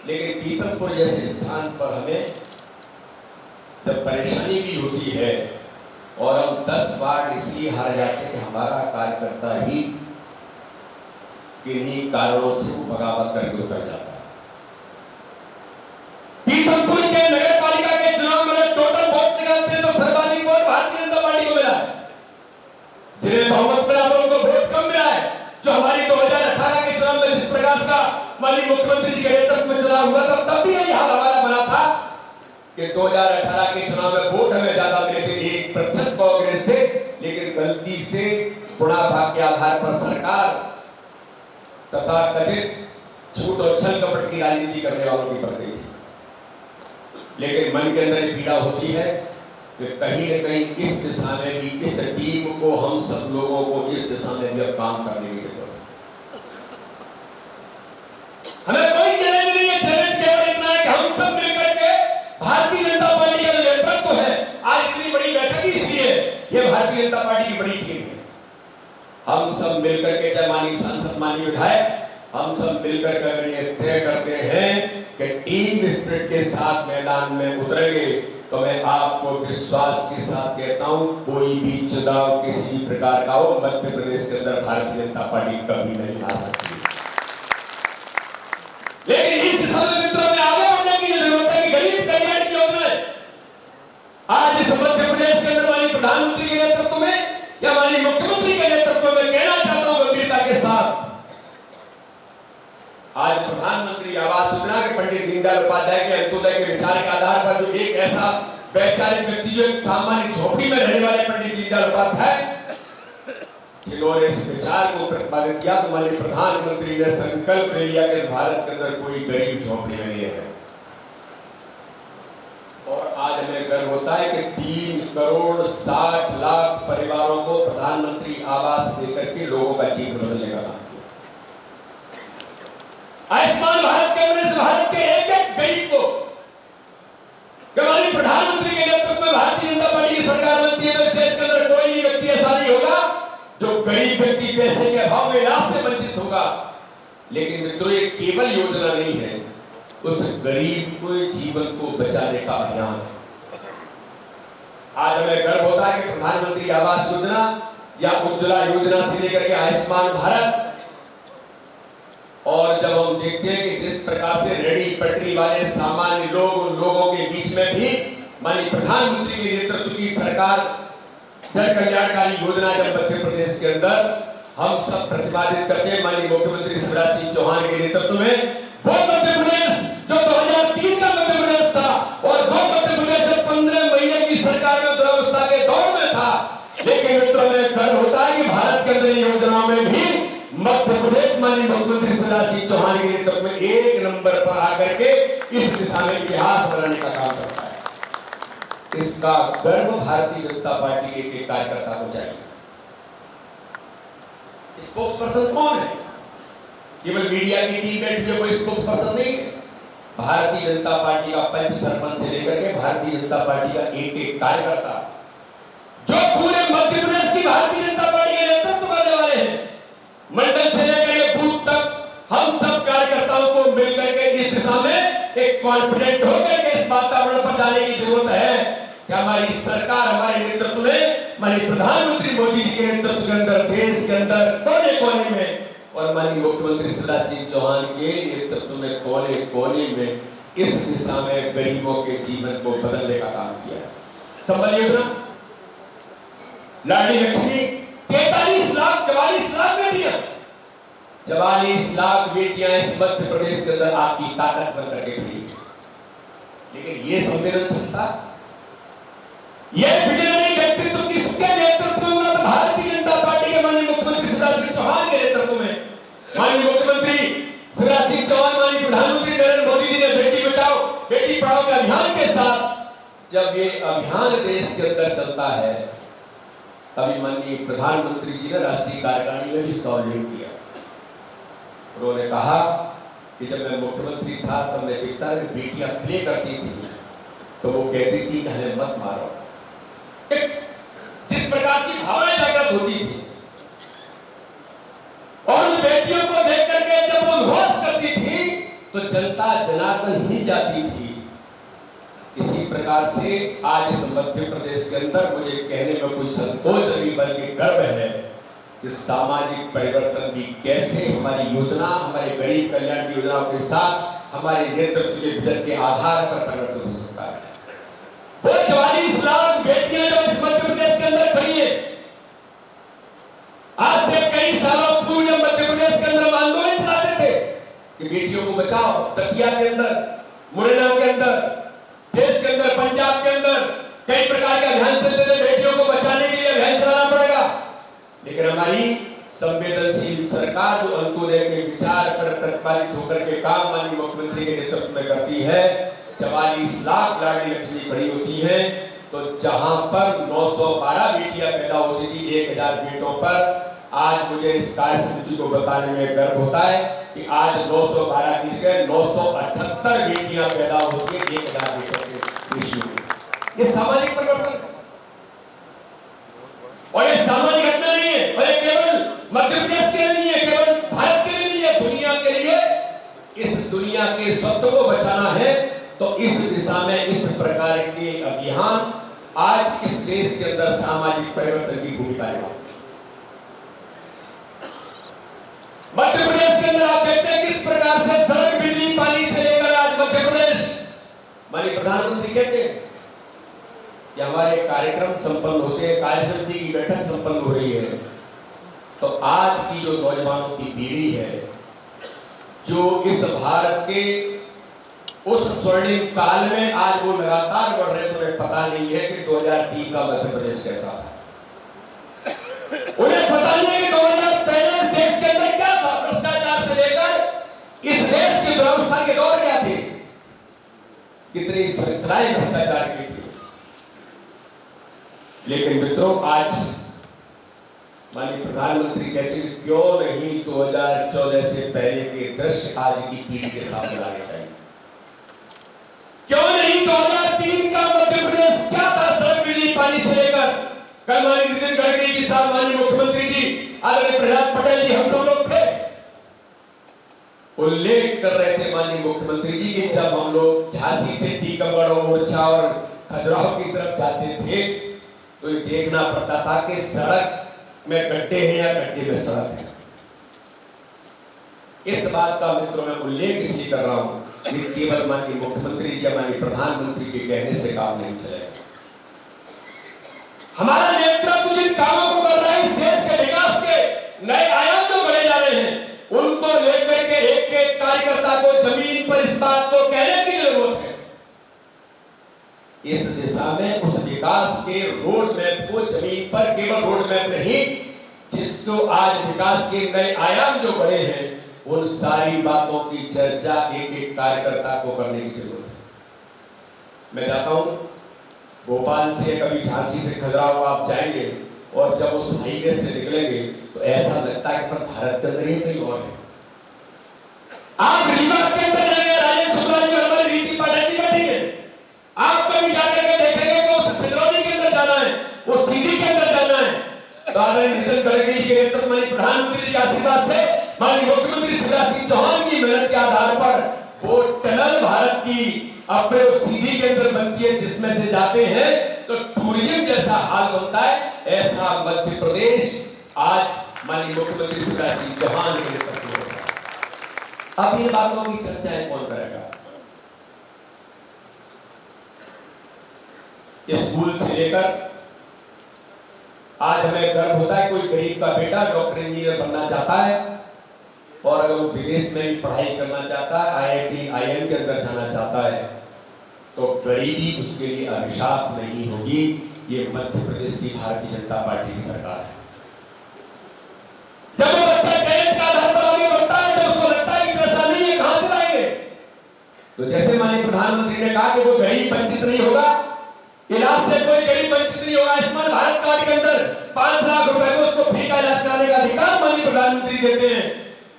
लेकिन पीतमपुर जैसे स्थान पर हमें जब परेशानी भी होती है और हम 10 बार इसलिए हार जाते हैं कि हमारा कार्यकर्ता ही किन्हीं कारणों से वो बगावत करके उतर जाता है। पीतमपुर के नगर पालिका के चुनाव में टोटल वोट निकालते हैं तो सर्वाधिक वोट भारतीय जनता पार्टी को मिला है। जिन्हें बहुमत मिला है उनको वोट कम मिला है। जो हमारी 2018 के चुनाव में जिस प्रकार का माननीय मुख्यमंत्री जी के नेतृत्व में चुनाव हुआ था, तब भी यही हाल हमारा बना था कि 2018 के चुनाव में वोट हमें ज्यादा मिले थे 1% कांग्रेस से, लेकिन गलती से गुणा भाग के आधार पर सरकार तथा कथित झूठ और छल कपट की राजनीति करने वालों की बढ़ गई थी। लेकिन मन के अंदर पीड़ा होती है कि कहीं न कहीं इस दिशा में भी, इस टीम को, हम सब लोगों को इस दिशा में भी काम करने की जरूरत है। हमें कोई चैलेंज नहीं है, चैलेंज केवल इतना है कि हम सब मिलकर के भारतीय जनता पार्टी का नेतृत्व है, आज इतनी बड़ी बैठक इसलिए ये भारतीय जनता पार्टी की बड़ी टीम है। हम सब मिलकर के, चाहे माननीय सांसद, माननीय विधायक, हम सब मिलकर के अगर ये तय करते हैं कि टीम स्पिरिट के साथ मैदान में उतरेंगे, तो मैं आपको विश्वास के साथ कहता हूं कोई भी चुनाव किसी प्रकार का हो, मध्य प्रदेश के अंदर भारतीय जनता पार्टी कभी नहीं आ सकती। लेकिन इस दिशा में मित्रों में आगे बढ़ने की जरूरत है कि गरीब कल्याण की योजनाएं आज इस मध्य प्रदेश के अंदर माननीय प्रधानमंत्री के नेतृत्व में या माननीय मुख्यमंत्री के नेतृत्व में कहना चाहता हूं गंभीरता के साथ, आज प्रधानमंत्री आवास योजना के पंडित दीनदयाल उपाध्याय के अंत्योदय के विचार के आधार पर जो एक ऐसा वैचारिक व्यक्ति जो एक सामान्य झोपड़ी में रहने वाले पंडित दीनदयाल उपाध्याय जिन्होंने इस विचार को प्रतिपादित किया, तो माननीय प्रधानमंत्री ने संकल्प ले लिया कि इस भारत के अंदर कोई गरीब झोपड़ी में नहीं है। और आज हमें गर्व होता है कि 3,60,00,000 परिवारों को प्रधानमंत्री आवास देकर के लोगों का जीवन बदलने का काम किया। आयुष्मान भारत के अंदर इस भारत के एक-एक गरीब को हमारी प्रधानमंत्री के नेतृत्व में भारतीय जनता पार्टी की सरकार बनती है, तो इस देश के अंदर कोई भी व्यक्ति ऐसा नहीं होगा जो गरीब व्यक्ति पैसे के अभाव में इलाज से वंचित होगा। लेकिन मित्रों, ये केवल योजना नहीं है, उस गरीब को जीवन को बचाने का अभियान है। आज हमें गर्व होता है कि प्रधानमंत्री आवास योजना या उज्ज्वला योजना से लेकर के आयुष्मान भारत, और जब हम देखते हैं कि जिस प्रकार से रेडी पटरी वाले सामान्य लोगों के बीच में भी माननीय प्रधानमंत्री के नेतृत्व की सरकार जन कल्याणकारी योजना जब मध्य प्रदेश के अंदर हम सब प्रतिपादित करते हैं, माननीय मुख्यमंत्री शिवराज सिंह चौहान के नेतृत्व में, वो मध्य प्रदेश जो 2003 का मध्य प्रदेश था और वो मध्य प्रदेश 15 महीने की सरकार में दुरावस्था के दौर में था। लेकिन मित्रों, में गर्व होता है कि भारत के अंदर योजनाओं में भी मध्य प्रदेश माननीय मुख्यमंत्री शिवराज सिंह चौहान के नेतृत्व में 1 नंबर पर आकर के इस दिशा में इतिहास बनाने का काम करता है। इसका गर्व भारतीय जनता पार्टी के एक कार्यकर्ता को चाहिए। स्पोक्स पर्सन कौन है? केवल मीडिया की टीम बैठी है, कोई स्पोक्स पर्सन नहीं है। भारतीय जनता पार्टी का पंच सरपंच से लेकर के भारतीय जनता पार्टी का एक कार्यकर्ता जो पूरे मध्य प्रदेश की भारतीय जनता पार्टी के नेतृत्व करने वाले हैं, मंडल से लेकर के बूथ तक हम सब कार्यकर्ताओं को मिलकर के इस दिशा में एक कॉन्फिडेंट होकर के इस वातावरण पर जाने की जरूरत है कि हमारी सरकार, हमारे नेतृत्व में, माननीय प्रधानमंत्री मोदी जी के नेतृत्व के अंदर देश के अंदर कोने कोने में और माननीय मुख्यमंत्री शिवराज सिंह चौहान के नेतृत्व में कोने कोने में इस दिशा में गरीबों के जीवन को बदलने का काम किया है। संबल योजना, लाडली लक्ष्मी, 43 लाख 44 लाख बेटियां, 44 लाख बेटियां इस मध्य प्रदेश के अंदर आपकी ताकत बनकर के खड़ी है। लेकिन ये संवेदनशीलता, ये विजनरी व्यक्तित्व किसके नेतृत्व में? भारतीय जनता पार्टी के माननीय मुख्यमंत्री शिवराज सिंह चौहान के नेतृत्व में। माननीय मुख्यमंत्री शिवराज सिंह चौहान, माननीय प्रधानमंत्री नरेंद्र मोदी जी ने बेटी बचाओ बेटी पढ़ाओ के अभियान के साथ जब ये अभियान देश के अंदर चलता है, तभी माननीय प्रधानमंत्री जी ने राष्ट्रीय कार्यकारिणी में भी इसका उल्लेख किया। उन्होंने कहा कि जब मैं मुख्यमंत्री था तब मैं देखता था कि बेटियां प्ले करती थी तो वो कहती थी हमें मत मारो। जिस प्रकार की भावना जागृत होती थी और उन बेटियों को देख करके जब वो उद्घोष करती थी तो जनता जनार्दन हिल जाती थी। इसी प्रकार से आज इस मध्य प्रदेश के अंदर मुझे कहने में कोई संकोच नहीं बल्कि गर्व है कि सामाजिक परिवर्तन भी कैसे हमारी योजना, हमारे गरीब कल्याण की योजनाओं के साथ हमारे नेतृत्व के विजन के आधार पर परिवर्तन हो सकता है। वो 44 लाख बेटियां जो इस मध्य प्रदेश के अंदर खड़ी है, आज से कई सालों पूर्व जब मध्य प्रदेश के अंदर आंदोलन चलाते थे कि बेटियों को बचाओ, दतिया के अंदर, मुरैना के अंदर, देश के अंदर, पंजाब के अंदर कई प्रकार के अभियान चलते थे, बेटियों को बचाने के लिए अभियान चलाना पड़ेगा। लेकिन हमारी संवेदनशील सरकार जो अंत्योदय के विचार पर प्रतिपादित होकर के काम माननीय मुख्यमंत्री के नेतृत्व में करती है, 44 लाख लाडली लक्ष्मी खड़ी होती है, तो जहां पर 912 बेटियां पैदा होती थी 1000 बेटों पर, आज मुझे इस कार्य समिति को बताने में गर्व होता है कि आज 912 की जगह 978 बेटियां पैदा होती है 1000 बेटों के रेशियो में। ये सामाजिक परिवर्तन है और ये सामान्य घटना नहीं है और ये केवल मध्य प्रदेश के लिए नहीं है, केवल भारत के लिए नहीं है, दुनिया के लिए। इस दुनिया के स्वत्व को बचाना है तो इस दिशा में इस प्रकार के अभियान आज इस देश के अंदर सामाजिक परिवर्तन की भूमिका निभाते हैं। मध्य प्रदेश के अंदर आप देखते हैं किस प्रकार से सड़क, बिजली, पानी से लेकर आज मध्य प्रदेश, माननीय प्रधानमंत्री कहते हैं कि हमारे कार्यक्रम संपन्न होते हैं, कार्य समिति की बैठक संपन्न हो रही है, तो आज की जो नौजवानों की पीढ़ी है जो इस भारत के उस स्वर्णिम काल में आज वो लगातार बढ़ रहे, उन्हें पता नहीं है कि 2003 का मध्य प्रदेश कैसा था। उन्हें पता नहीं है कि 2013 देश के अंदर क्या था, भ्रष्टाचार से लेकर इस देश की व्यवस्था के दौर क्या थे, कितनी श्रृंखलाएं भ्रष्टाचार की थी। लेकिन मित्रों, आज माननीय प्रधानमंत्री कहते हैं क्यों नहीं 2014 से पहले के दृश्य आज की पीढ़ी के सामने लाने चाहिए। क्यों नहीं 2003 का मध्य प्रदेश क्या था, सड़क, बिजली, पानी से लेकर कल माननीय नितिन गडकरी जी साहब, माननीय मुख्यमंत्री जी, आदरणीय प्रहलाद पटेल जी, हम सब लोग थे, उल्लेख कर रहे थे माननीय मुख्यमंत्री जी कि जब हम लोग झांसी से टीकमगढ़, ओरछा और खजुराहो की तरफ जाते थे तो ये देखना पड़ता था कि सड़क में गड्ढे हैं या गड्ढे में सड़क है। इस बात का मित्रों मैं उल्लेख इसलिए कर रहा हूं कि केवल माननीय मुख्यमंत्री या माननीय प्रधानमंत्री के कहने से काम नहीं चलेगा। हमारा नेतृत्व जिन कामों को कर रहा है, इस देश के विकास के नए आयाम जो बढ़े जा रहे हैं, उनको लेकर के एक एक कार्यकर्ता को जमीन पर इस बात को कहने की जरूरत है। इस दिशा में उस विकास के रोड मैप को जमीन पर केवल रोड मैप नहीं, जिसको आज विकास के नए आयाम जो बढ़े हैं, उन सारी बातों की चर्चा एक एक कार्यकर्ता को करने की जरूरत है। मैं जाता हूं भोपाल से, कभी झांसी से खजुराहो आप जाएंगे और जब उस हाईवे से निकलेंगे तो ऐसा लगता है कि भारत के अंदर ही कहीं और है। आप रीवा के अंदर जाएंगे, राजेंद्र शुक्ला जी और हमारी रीति पाठक जी बैठी है, आप कभी जाकर के देखेंगे कि उस सिंगरौली के अंदर जाना है, वो सीधी के अंदर जाना है, तो आदरणीय नितिन गडकरी जी के नेतृत्व में प्रधानमंत्री जी के आशीर्वाद से, माननीय मुख्यमंत्री शिवराज सिंह चौहान की मेहनत के आधार पर वो टनल भारत की अपने सीधी के अंदर बनती है, जिसमें से जाते हैं तो टूरिज्म जैसा हाल बनता है। ऐसा मध्य प्रदेश आज माननीय मुख्यमंत्री शिवराज सिंह चौहान के नेतृत्व में होता है। अब ये बातों की चर्चाएं कौन करेगा? स्कूल से लेकर आज हमें गर्व होता है कोई गरीब का बेटा डॉक्टर इंजीनियर बनना चाहता है और अगर वो विदेश में भी पढ़ाई करना चाहता है, IIT IIM के अंदर जाना चाहता है, तो गरीबी उसके लिए अभिशाप नहीं होगी। ये मध्य प्रदेश की भारतीय जनता पार्टी की सरकार है। जब वो बच्चा टेलेंट का आधार पर आगे बढ़ता है, जब उसको लगता है कि पैसा नहीं है, कहां से लाएंगे, तो जैसे माननीय प्रधानमंत्री ने कहा कि कोई गरीब वंचित नहीं होगा, इलाज से कोई गरीब वंचित नहीं होगा। आयुष्मान भारत कार्ड के अंदर 5 लाख रुपए को उसको फ्री का इलाज कराने का अधिकार माननीय प्रधानमंत्री देते हैं।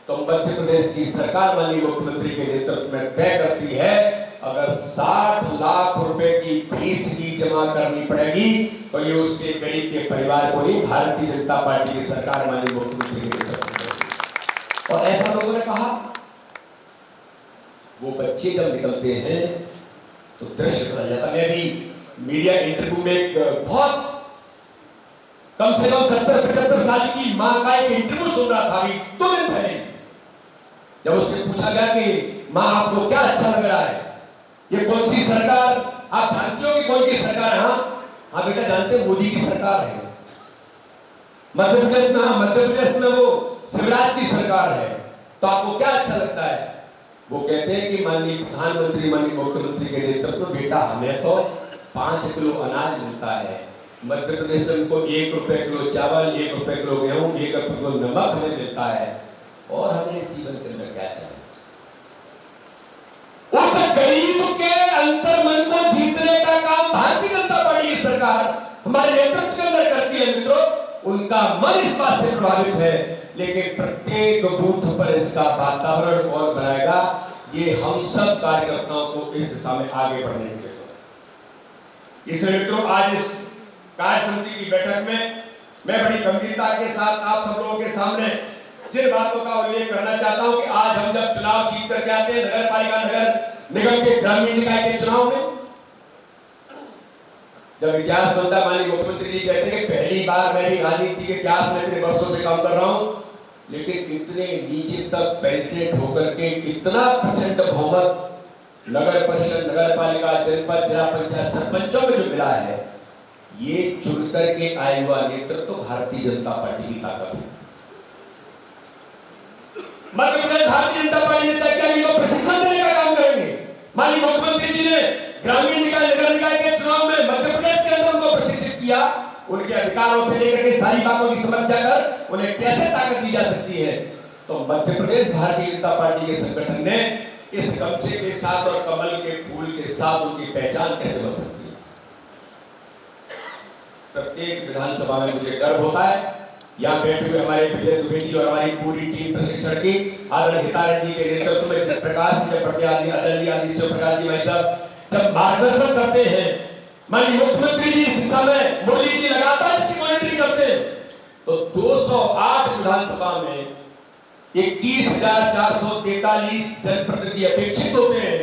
तो मध्य प्रदेश की सरकार माननीय मुख्यमंत्री के नेतृत्व में तय करती है, अगर 60 लाख रुपए की फीस भी जमा करनी पड़ेगी तो ये उसके गरीब के परिवार को नहीं, भारतीय जनता पार्टी की सरकार माननीय मुख्यमंत्री के नेतृत्व में। और ऐसा लोगों ने कहा, वो बच्चे जब निकलते हैं तो दृश्य बदल जाता। मैं भी मीडिया इंटरव्यू में एक बहुत कम से कम 70-75 साल की मां का एक इंटरव्यू सुन रहा था अभी 2 दिन पहले। जब उससे पूछा गया कि मां आपको क्या अच्छा लग रहा है, ये कौन सी सरकार आप जानती हो कि कौन की सरकार है? हाँ बेटा जानते हैं, मोदी की सरकार है। मध्य प्रदेश में वो शिवराज की सरकार है। तो आपको क्या अच्छा लगता है? वो कहते हैं कि माननीय प्रधानमंत्री माननीय मुख्यमंत्री के नेतृत्व में बेटा हमें तो 5 किलो अनाज मिलता है। मध्य प्रदेश में उनको 1 रुपए किलो चावल, 1 रुपए किलो गेहूं, 1 रुपए किलो नमक हमें मिलता है। और हमें इस जीवन के अंदर क्या चाहिए? उस गरीब के अंतर मन को जीतने का काम भारतीय जनता पार्टी की सरकार हमारे नेतृत्व के अंदर करती है। मित्रों, उनका मन इस बात से प्रभावित है, लेकिन प्रत्येक बूथ पर इसका वातावरण कौन बनाएगा? ये हम सब कार्यकर्ताओं को इस दिशा में आगे बढ़ने की जरूरत है। इसलिए मित्रों, आज इस कार्य समिति की बैठक में मैं बड़ी गंभीरता के साथ आप सब लोगों के सामने जिन बातों का उल्लेख करना चाहता हूं कि आज हम जब चुनाव जीत करके आते हैं, नगर पालिका नगर निगम के ग्रामीण निकाय के चुनाव में, जब इतिहास बनता, माननीय मुख्यमंत्री जी कहते हैं कि पहली बार मैं भी राजनीति के इतिहास में इतने वर्षों से काम कर रहा हूं, लेकिन इतने नीचे तक पेनिट्रेट होकर के इतना प्रचंड बहुमत नगर परिषद, नगर पालिका, जनपद, जिला पंचायत, सरपंचों में जो मिला है, ये चुन करके आया हुआ नेतृत्व भारतीय जनता पार्टी की ताकत है। मध्य प्रदेश भारतीय जनता पार्टी ने तय किया कि प्रशिक्षण देने का काम करेंगे। माननीय मुख्यमंत्री जी ने ग्रामीण निकाय, नगर निकाय के चुनाव में मध्य प्रदेश के अंदर उनको प्रशिक्षित किया। उनके अधिकारों से लेकर के सारी बातों की समीक्षा कर उन्हें कैसे ताकत दी जा सकती है। तो मध्य प्रदेश भारतीय जनता पार्टी के संगठन ने इस गमछे के साथ और कमल के फूल के साथ उनकी पहचान कैसे बन सकती है? प्रत्येक विधानसभा में मुझे गर्व होता है, यहाँ बैठे हुए हमारे विजय दुबे जी और हमारी पूरी टीम प्रशिक्षण की आदरणीय हितारण जी के नेतृत्व में जिस प्रकार से आदित्य प्रकाश जी भाई साहब जब मार्गदर्शन करते हैं, माननीय मुख्यमंत्री जी इस दिशा में मुरली जी लगातार इसकी मॉनिटरिंग करते हैं, तो 208 विधानसभा में 21,443 जनप्रतिनिधि अपेक्षित होते हैं।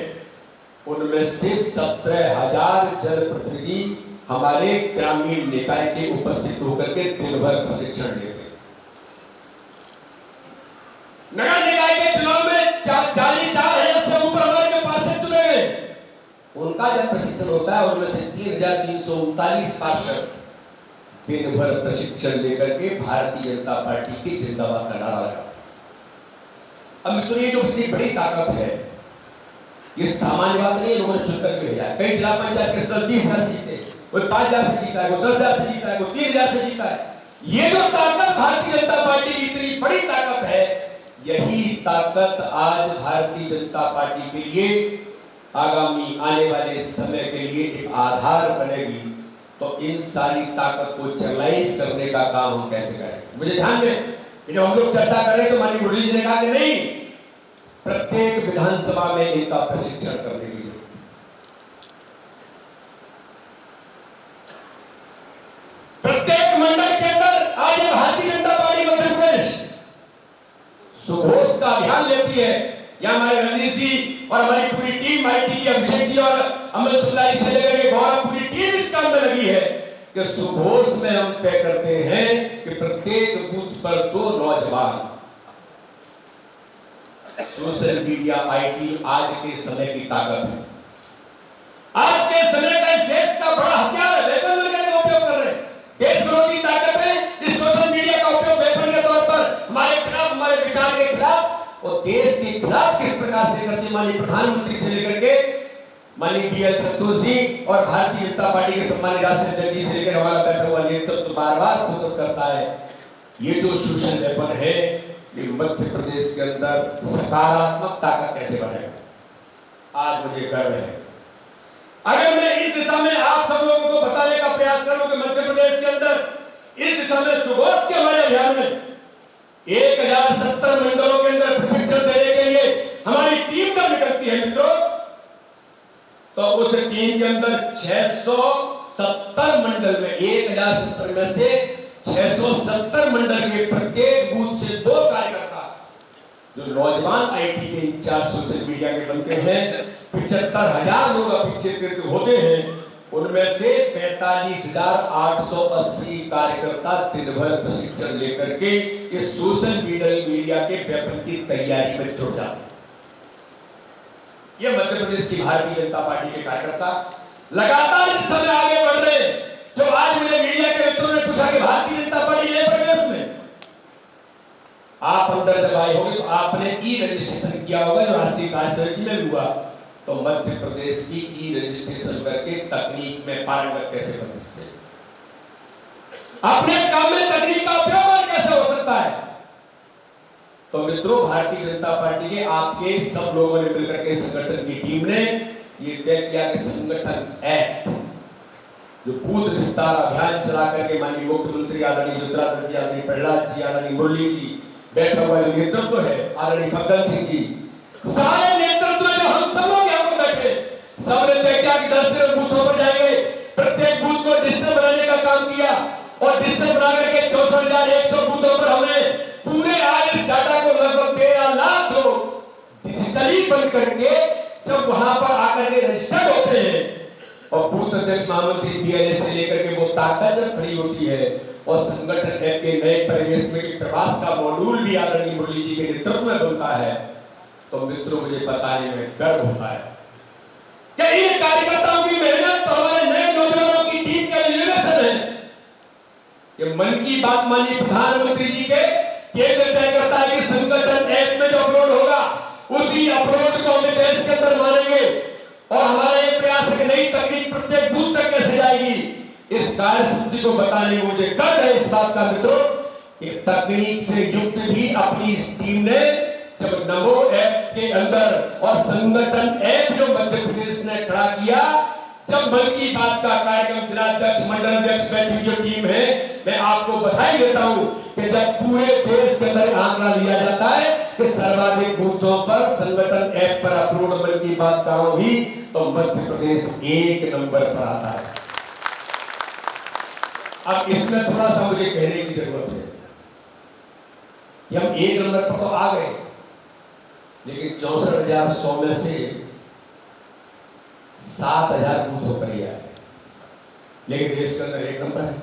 उनमें से 17,000 जनप्रतिनिधि हमारे ग्रामीण निकाय के उपस्थित होकर के दिन भर प्रशिक्षण लेते हैं। नगर निकाय के चुनाव में 44,000 से ऊपर हमारे पार्षद चुने गए। उनका जब प्रशिक्षण होता है, उनमें से 3,339 पार्षद दिन भर प्रशिक्षण लेकर के भारतीय जनता पार्टी की जिंदाबाद का नारा लगाते हैं। अब मित्रों, ये जो इतनी बड़ी ताकत है, ये सामान्य बात नहीं है। लोगों ने चुन करके भेजा है। कई जिला पंचायत के सदस्य 20,000 जीते, कोई 5,000 से जीता है, कोई 10,000 से जीता है, कोई 3,000 से जीता है। ये जो ताकत भारतीय जनता पार्टी की इतनी बड़ी ताकत है, यही ताकत आज भारतीय जनता पार्टी के लिए आगामी आने वाले समय के लिए एक आधार बनेगी। तो इन सारी ताकत को चैनलाइज करने का काम हम कैसे करें? मुझे ध्यान में जब हम लोग चर्चा कर रहे हैं तो माननीय मुरली जी ने कहा कि नहीं, प्रत्येक विधानसभा में इनका प्रशिक्षण करने की जरूरत है। प्रत्येक मंडल के अंदर आज भारतीय जनता पार्टी मध्य प्रदेश सुघोष का अभियान लेती है। यहाँ हमारे रणजीत जी और हमारी पूरी टीम, आईटी अभिषेक जी और अमृत सुंदर से लेकर के गौरव, पूरी टीम इस काम में लगी है कि सुघोष में हम तय करते हैं कि प्रत्येक बूथ पर 2 नौजवान। सोशल मीडिया, आईटी आज के समय की ताकत है। आज के समय का इस देश का बड़ा हथियार है, वेपन वगैरह का उपयोग कर रहे हैं। देश विरोधी ताकत है, इस सोशल मीडिया का उपयोग वेपन के तौर पर हमारे खिलाफ, हमारे विचार के खिलाफ और देश के खिलाफ किस प्रकार से करते, माननीय प्रधानमंत्री से लेकर के माननीय BL संतोष जी और भारतीय जनता पार्टी के सम्मानित राष्ट्रीय अध्यक्ष जी से लेकर हमारा बैठा हुआ नेतृत्व तो बार-बार फोकस करता है, ये जो सोशल वेपन है ये मध्य प्रदेश के अंदर सकारात्मकता का कैसे बढ़ेगा, आज मुझे गर्व है। अगर मैं इस दिशा में आप सब लोगों को बताने का प्रयास करूं कि मध्य प्रदेश के अंदर इस दिशा में सुगोष के हमारे अभियान में 1070 मंडलों के अंदर प्रशिक्षण देने के लिए हमारी टीम कब निकलती है मित्रों, तो उस टीम के अंदर 670 मंडल में 1070 में से 670 मंडल के प्रत्येक बूथ से 2 कार्यकर्ता जो नौजवान IT के इंचार्ज सोशल मीडिया के बनते हैं, 75,000 लोग अपेक्षित होते हैं, उनमें से 45,880 कार्यकर्ता दिन भर प्रशिक्षण लेकर के इस सोशल मीडिया के वेपन की तैयारी में जुट जाते हैं। ये मध्य प्रदेश की भारतीय जनता पार्टी के कार्यकर्ता लगातार इस समय आगे बढ़ रहे हैं। जो आज मुझे मीडिया के मित्रों ने पूछा कि भारतीय जनता पार्टी ये प्रदेश में, आप अंदर जब आए होंगे तो आपने ई-रजिस्ट्रेशन किया होगा जो राष्ट्रीय कार्यसमिति में हुआ, तो मध्य प्रदेश की ई-रजिस्ट्रेशन करके तकनीक में पारंगत कैसे बन सकते हैं, अपने काम में तकनीक का उपयोग कैसे हो सकता है। तो मित्रों, भारतीय जनता पार्टी के आपके सब लोगों ने मिलकर के संगठन की टीम ने ये तय किया कि संगठन ऐप जो बूथ विस्तार अभियान चला करके माननीय मुख्यमंत्री आदरणीय ज्योतिरादित्य जी, आदरणीय प्रहलाद जी, आदरणीय मुरली जी, बैठा हुआ नेतृत्व है आदरणीय फग्गन सिंह जी, सारे नेतृत्व जो हम सब लोग यहाँ पर बैठे सबने तय किया कि 10 बूथों पर जाएंगे, प्रत्येक बूथ को डिजिटल बनाने का काम किया और डिजिटल बना करके 64,100 बूथों पर हमने पूरे आज इस डाटा को लगभग 13 लाख लोग डिजिटली बन करके जब वहां पर आकर के रजिस्टर्ड होते हैं और बूथ अध्यक्ष महामंत्री BLA से लेकर के वो ताकत जब खड़ी होती है और संगठन ऐप के नए परिवेश में प्रवास का मॉड्यूल भी आदरणीय मुरली जी के नेतृत्व में बनता है, तो मित्रों मुझे बताने में गर्व होता है कि इन कार्यकर्ताओं की मेहनत तो हमारे नए नौजवानों की टीम का इनोवेशन है। ये मन की बात माननीय प्रधानमंत्री जी के केंद्र तय करता है कि संगठन ऐप में जो अपलोड होगा उसी अपलोड को हम देश के अंदर मानेंगे और हमारा ये प्रयास है कि नई तकनीक प्रत्येक बूथ तक कैसे जाएगी। इस कार्यसूची को बताने में मुझे गर्व है इस बात का मित्रों कि तकनीक से युक्त भी अपनी इस टीम ने जब नमो ऐप के अंदर और संगठन ऐप जो मध्य प्रदेश ने खड़ा किया, जब मन की बात का कार्यक्रम जिलाध्यक्ष मंडल अध्यक्ष बैठी जो टीम है, मैं आपको बधाई देता हूं कि जब पूरे देश के अंदर आंकड़ा लिया जाता है कि सर्वाधिक बूथों पर संगठन ऐप पर अपलोड मन की बात करो भी तो मध्य प्रदेश 1 नंबर पर आता है। अब इसमें थोड़ा सा मुझे कहने की जरूरत है कि हम 1 नंबर पर तो आ गए, लेकिन 64,100 में से 7,000 बूथों पर ही आए, लेकिन देश के अंदर 1 नंबर है।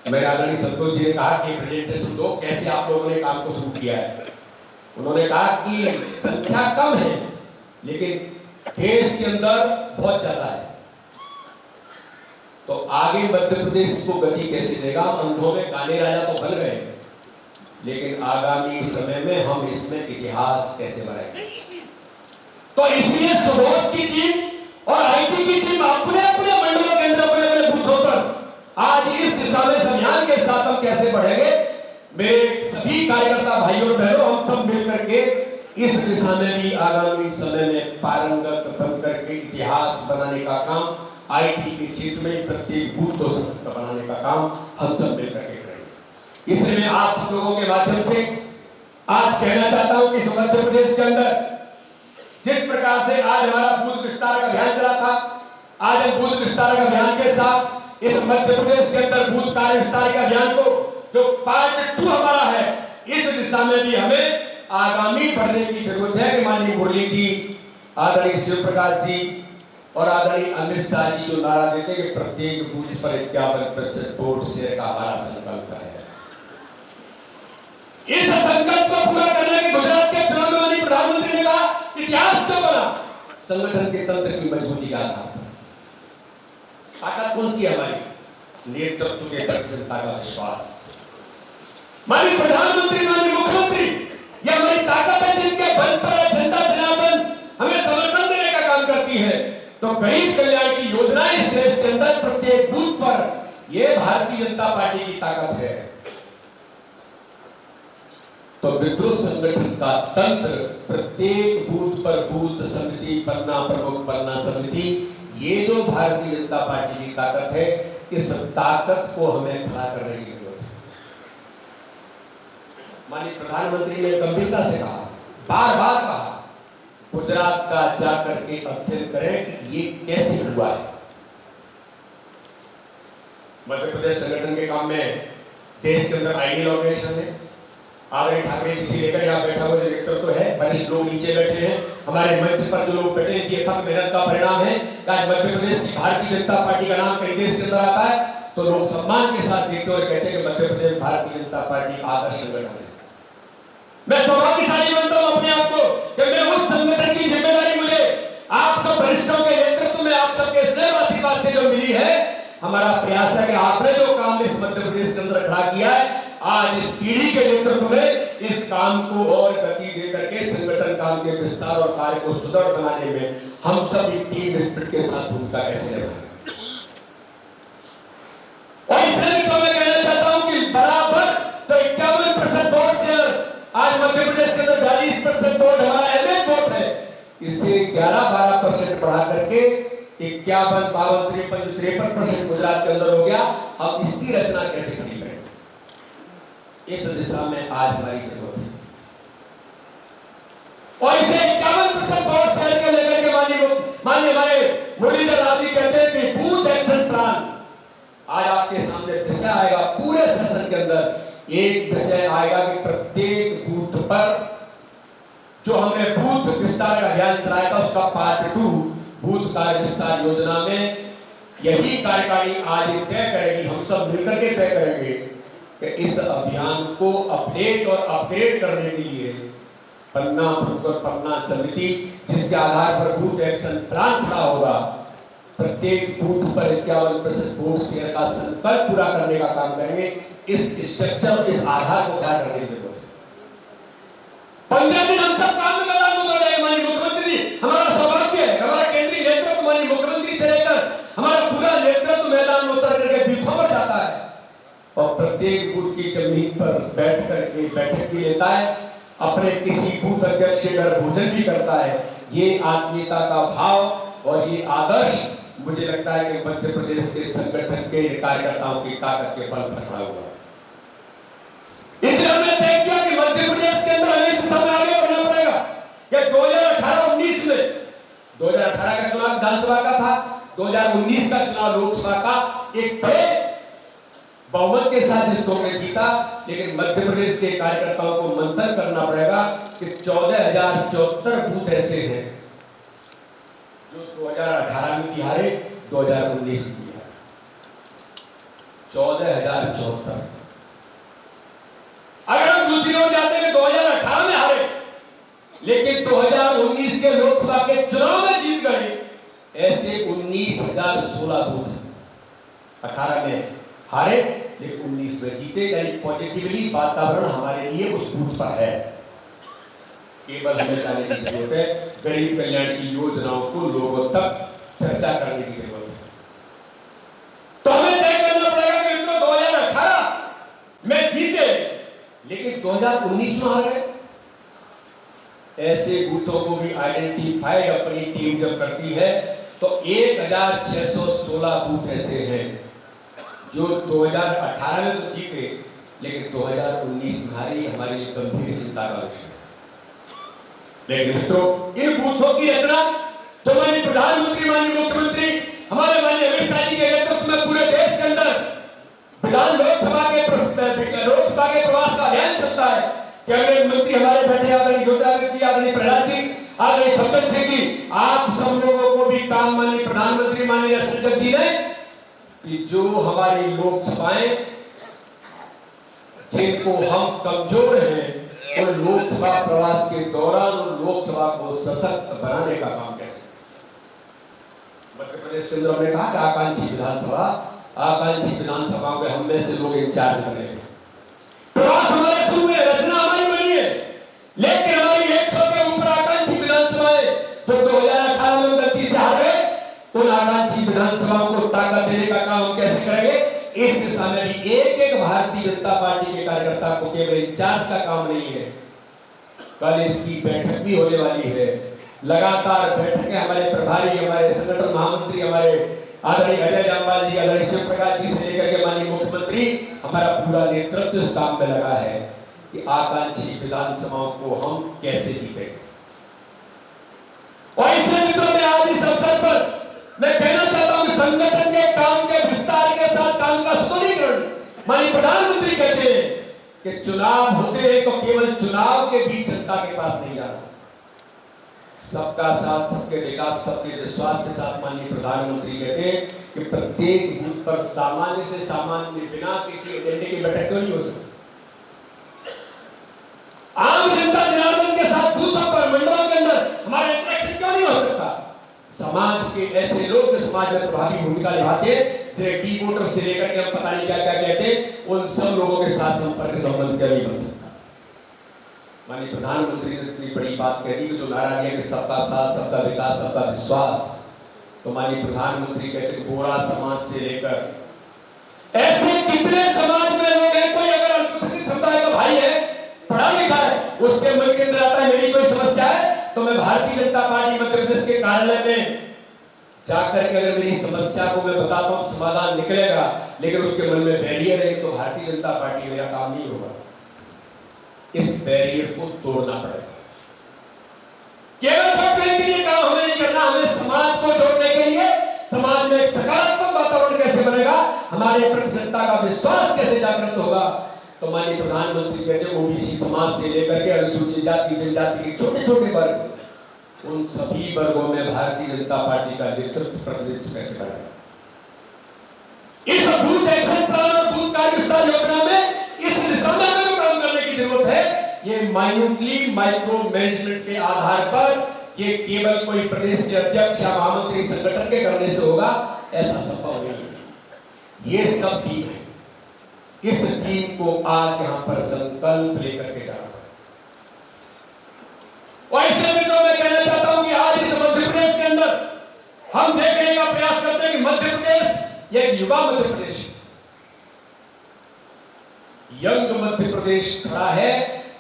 मेरे आदरणीय संतोष जी ने कहा कि प्रेजेंटेशन दो, कैसे आप लोगों ने काम को शुरू किया है। उन्होंने कहा कि संख्या कम है लेकिन देश के अंदर बहुत ज्यादा है, तो आगे मध्य प्रदेश को गति कैसे देगा। अंधों में काले राजा तो बन गए, लेकिन आगामी समय में हम इसमें इतिहास कैसे बनाएंगे। तो इसलिए सुबोध की टीम और IT की टीम अपने अपने मंडलों के अंदर अपने अपने बूथों पर आज इस दिशा में अभियान के साथ हम कैसे बढ़ेंगे। मेरे सभी कार्यकर्ता भाइयों और बहनों, हम सब मिलकर के इस दिशा में भी आगामी समय में पारंगत बन करके इतिहास बनाने का काम IT के क्षेत्र में प्रत्येक बूथ को सशक्त बनाने का काम हम सब मिलकर के करेंगे। इसलिए मैं आप सब लोगों के माध्यम से आज कहना चाहता हूं कि मध्य प्रदेश के अंदर जिस प्रकार से आज हमारा बूथ विस्तार का अभियान चला था, आज हम बूथ विस्तार का अभियान के साथ इस मध्य प्रदेश के अंदर बूथ कार्य विस्तार के अभियान को जो पार्ट 2 हमारा है, इस दिशा में भी हमें आगामी बढ़ने की जरूरत है कि माननीय मुरली जी, आदरणीय शिव प्रकाश जी और आदरणीय अमित शाह जी जो नारा देते हैं कि प्रत्येक बूथ पर 51% वोट शेयर का हमारा संकल्प है। इस संकल्प को पूरा करने के गुजरात के चुनाव में माननीय प्रधानमंत्री ने कहा इतिहास क्यों बना, संगठन के तंत्र की मजबूती का आधार पर। ताकत कौन सी हमारी, नेतृत्व के प्रति जनता का विश्वास। माननीय प्रधानमंत्री, माननीय मुख्यमंत्री, यह हमारी ताकत है जिनके बल पर जनता जनार्दन हमें समर्थन देने का काम करती है। तो गरीब कल्याण की योजना इस देश के अंदर प्रत्येक बूथ पर यह भारतीय जनता पार्टी की ताकत है। तो विद्रोह संगठन का तंत्र प्रत्येक बूथ पर बूथ समिति, पन्ना प्रमुख, पन्ना समिति, ये जो भारतीय जनता पार्टी की ताकत है, इस ताकत को हमें खड़ा करने की जरूरत है। माननीय प्रधानमंत्री ने गंभीरता से कहा, बार बार कहा, गुजरात का जाकर के अध्ययन करें कि ये कैसे हुआ है। मध्य प्रदेश संगठन के काम में देश के अंदर आइडियल ऑर्गेनाइजेशन है। आदरणीय ठाकरे जी से लेकर यहाँ बैठा हुआ डायरेक्टर तो है, वरिष्ठ लोग नीचे बैठे हैं, हमारे मंच पर जो लोग बैठे हैं, ये थक मेहनत का परिणाम है। आज मध्य प्रदेश की भारतीय जनता पार्टी का नाम कई देश के अंदर आता है तो लोग सम्मान के साथ देखते और कहते हैं कि मध्य प्रदेश भारतीय जनता पार्टी आदर्श संगठन है। मैं सौभाग्यशाली मानता हूं अपने आप को कि मैं उस संगठन की जिम्मेदारी मुझे आप सब वरिष्ठों के नेतृत्व में, आप सबके स्नेह आशीर्वाद से जो मिली है। हमारा प्रयास है कि आपने जो काम इस मध्य प्रदेश के अंदर खड़ा किया है, आज इस पीढ़ी के नेतृत्व में इस काम को और गति दे करके संगठन काम के विस्तार और कार्य को सुदृढ़ बनाने में हम सब एक टीम स्पिरिट के साथ भूमिका कैसे निभाएं। और इसलिए तो मैं कहना चाहता हूं कि बराबर तो 51% वोट शेयर आज मध्य प्रदेश के अंदर 42% वोट हमारा एमएल वोट है, इससे 11-12% बढ़ा करके 51, 52, 53, 53% गुजरात के अंदर हो गया। अब इसकी रचना कैसे करें, इस दिशा में आज हमारी जरूरत है। और इसे 51% वोट शेयर के लेकर के माननीय हमारे मुरलीधर राव जी कहते हैं कि बूथ एक्शन प्लान आज आपके सामने विषय आएगा। पूरे सेशन के अंदर एक विषय आएगा कि प्रत्येक बूथ पर जो हमने बूथ विस्तार का अभियान चलाया था, उसका पार्ट 2 बूथ कार्य विस्तार योजना में यही कार्यकारिणी आज तय करेगी, हम सब मिलकर के तय करेंगे कि इस अभियान को अपडेट और अपग्रेड करने के लिए पन्ना प्रमुख, पन्ना समिति, जिसके आधार पर बूथ एक्शन प्लान खड़ा होगा, प्रत्येक बूथ पर 51% वोट शेयर का संकल्प पूरा करने का काम करेंगे। इस स्ट्रक्चर, इस आधार को खड़ा करने की जरूरत है। 15 दिन हम सब काम में मैदान में उतर जाएंगे। माननीय मुख्यमंत्री जी, हमारा सौभाग्य है, हमारा केंद्रीय नेतृत्व माननीय मुख्यमंत्री से लेकर हमारा पूरा नेतृत्व मैदान में उतर करके बूथों पर जाता है और प्रत्येक बूथ की जमीन पर बैठ करके बैठक भी लेता है, अपने किसी बूथ अध्यक्ष के घर भोजन भी करता है। ये आत्मीयता का भाव और ये आदर्श मुझे लगता है कि मध्य प्रदेश के संगठन के कार्यकर्ताओं की ताकत के बल पर खड़ा हुआ। इसलिए हमने तय किया कि मध्य प्रदेश के अंदर हमें इस समय आगे बढ़ना पड़ेगा। कि 2018-19 में 2018 का चुनाव विधानसभा का था, 2019 का चुनाव लोकसभा का एक बड़े बहुमत के साथ जिसको हमने जीता, लेकिन मध्य प्रदेश के कार्यकर्ताओं को मंथन करना पड़ेगा कि 14,074 बूथ ऐसे हैं जो 2018 में भी हारे, 2019 में भी हारे। 14,074। अगर हम दूसरी ओर जाते हैं 2018 में हारे, लेकिन 2019 के लोकसभा के चुनाव में जीत गए, ऐसे 19,016 बूथ 18 में हारे लेकिन 19 में जीते। यानी पॉजिटिवली वातावरण हमारे लिए उस बूथ पर है। केवल हमें जाने की जरूरत है, गरीब कल्याण की योजनाओं को लोगों तक चर्चा करने की जरूरत है। तो हमें तय करना पड़ेगा कि मित्रों 2018 में जीते लेकिन 2019 में हारे। ऐसे बूथों को भी आइडेंटिफाई अपनी टीम जब करती है तो 1,616 बूथ ऐसे हैं जो 2018 में तो जीते लेकिन 2019 में हारी। हमारे लिए गंभीर चिंता का विषय। लेकिन मित्रों, इन बूथों की रचना जो माननीय प्रधानमंत्री, माननीय मुख्यमंत्री, हमारे माननीय अमित शाह जी के नेतृत्व में पूरे देश के अंदर लोकसभा के प्रवास का अभियान चलता है। कैबिनेट मंत्री हमारे बैठे आदरणीय योगेंद्र जी, आदरणीय प्रहलाद जी, आदरणीय फग्गन सिंह जी, आप सब लोगों को भी काम माननीय प्रधानमंत्री माननीय राष्ट्रपति जी ने कि जो हमारी लोकसभाएं जिनको हम कमजोर हैं, और लोकसभा प्रवास के दौरान लोकसभा को सशक्त बनाने का काम कैसे। मध्य प्रदेश के अंदर हमने कहा कि आकांक्षी विधानसभा में हम में से लोग इंचार्ज बने। प्रवास हमारे शुरू में, रचना हमारी बनी है, लेकिन हमारी 100 के ऊपर आकांक्षी विधानसभाएं जो 2018 में गलती से हार गए, कार्यकर्ता को केवल इंचार्ज का काम नहीं है, कल इसकी बैठक भी होने वाली है। लगातार बैठकें हमारे प्रभारी, हमारे संगठन महामंत्री, हमारे आदरणीय अजय जामवाल जी, आदरणीय शिव प्रकाश जी से लेकर के माननीय मुख्यमंत्री, हमारा पूरा नेतृत्व इस काम में लगा है कि आकांक्षी विधानसभाओं को हम कैसे जीतें। और इसलिए मित्रों, मैं आज इस अवसर पर मैं कहना चाहता हूं कि संगठन के काम के विस्तार के साथ काम का सुदृढ़ीकरण, माननीय प्रधानमंत्री कहते हैं कि चुनाव होते हैं तो केवल चुनाव के बीच जनता के पास नहीं जाना, सबका साथ, सबके विकास, सबके विश्वास के साथ माननीय प्रधानमंत्री कहते हैं कि प्रत्येक बूथ पर सामान्य से सामान्य बिना किसी एजेंडे की बैठक क्यों नहीं हो सकती। आम जनता जनार्दन के साथ बूथों पर, मंडलों के अंदर हमारा इंटरेक्शन क्यों नहीं हो सकता। समाज के ऐसे लोग जो समाज में प्रभावी भूमिका निभाते हैं, की वोटर से लेकर के हम पता नहीं क्या क्या कहते हैं, उन सब लोगों के साथ संपर्क संबंध क्या नहीं बन सकता। माननीय प्रधानमंत्री ने इतनी बड़ी बात कह दी कि जो नारा दिया कि सबका साथ, सबका विकास, सबका विश्वास, तो माननीय प्रधानमंत्री कहते हैं बोरा समाज से लेकर ऐसे कितने समाज में लोग हैं, कोई अगर अल्पसंख्यक समुदाय का भाई है, पढ़ा लिखा है, उसके मन के अंदर आता है मेरी कोई समस्या है तो मैं भारतीय जनता पार्टी मध्य प्रदेश के कार्यालय में जाकर के अगर मेरी समस्या को मैं बताता हूं समाधान निकलेगा, लेकिन उसके मन में बैरियर है तो भारतीय जनता पार्टी मेरा काम नहीं होगा। इस बैरियर को तोड़ना पड़ेगा। केवल वोट बैंक के लिए काम हमें नहीं करना, हमें समाज को जोड़ने के लिए, समाज में एक सकारात्मक वातावरण कैसे बनेगा, हमारे प्रति जनता का विश्वास कैसे जागृत होगा। तो माननीय प्रधानमंत्री कहते हैं ओबीसी समाज से लेकर के अनुसूचित जाति, जनजाति के छोटे छोटे वर्ग, उन सभी वर्गों में भारतीय जनता पार्टी का नेतृत्व, प्रतिनिधित्व कैसे करेगा। इस बूथ एक्शन प्लान और बूथ कार्य विस्तार योजना में इस दिशा में हमें काम करने की जरूरत है। ये माइन्यूटली माइक्रो मैनेजमेंट के आधार पर ये केवल कोई प्रदेश के अध्यक्ष या महामंत्री संगठन के करने से होगा, ऐसा संभव नहीं है। ये सब टीम है, इस टीम को आज यहां पर संकल्प लेकर के जाना है। और इसलिए मैं कहना चाहता हूं कि आज इस मध्य प्रदेश के अंदर हम देखने का प्रयास करते हैं कि मध्य प्रदेश एक युवा मध्य प्रदेश, यंग मध्य प्रदेश खड़ा है।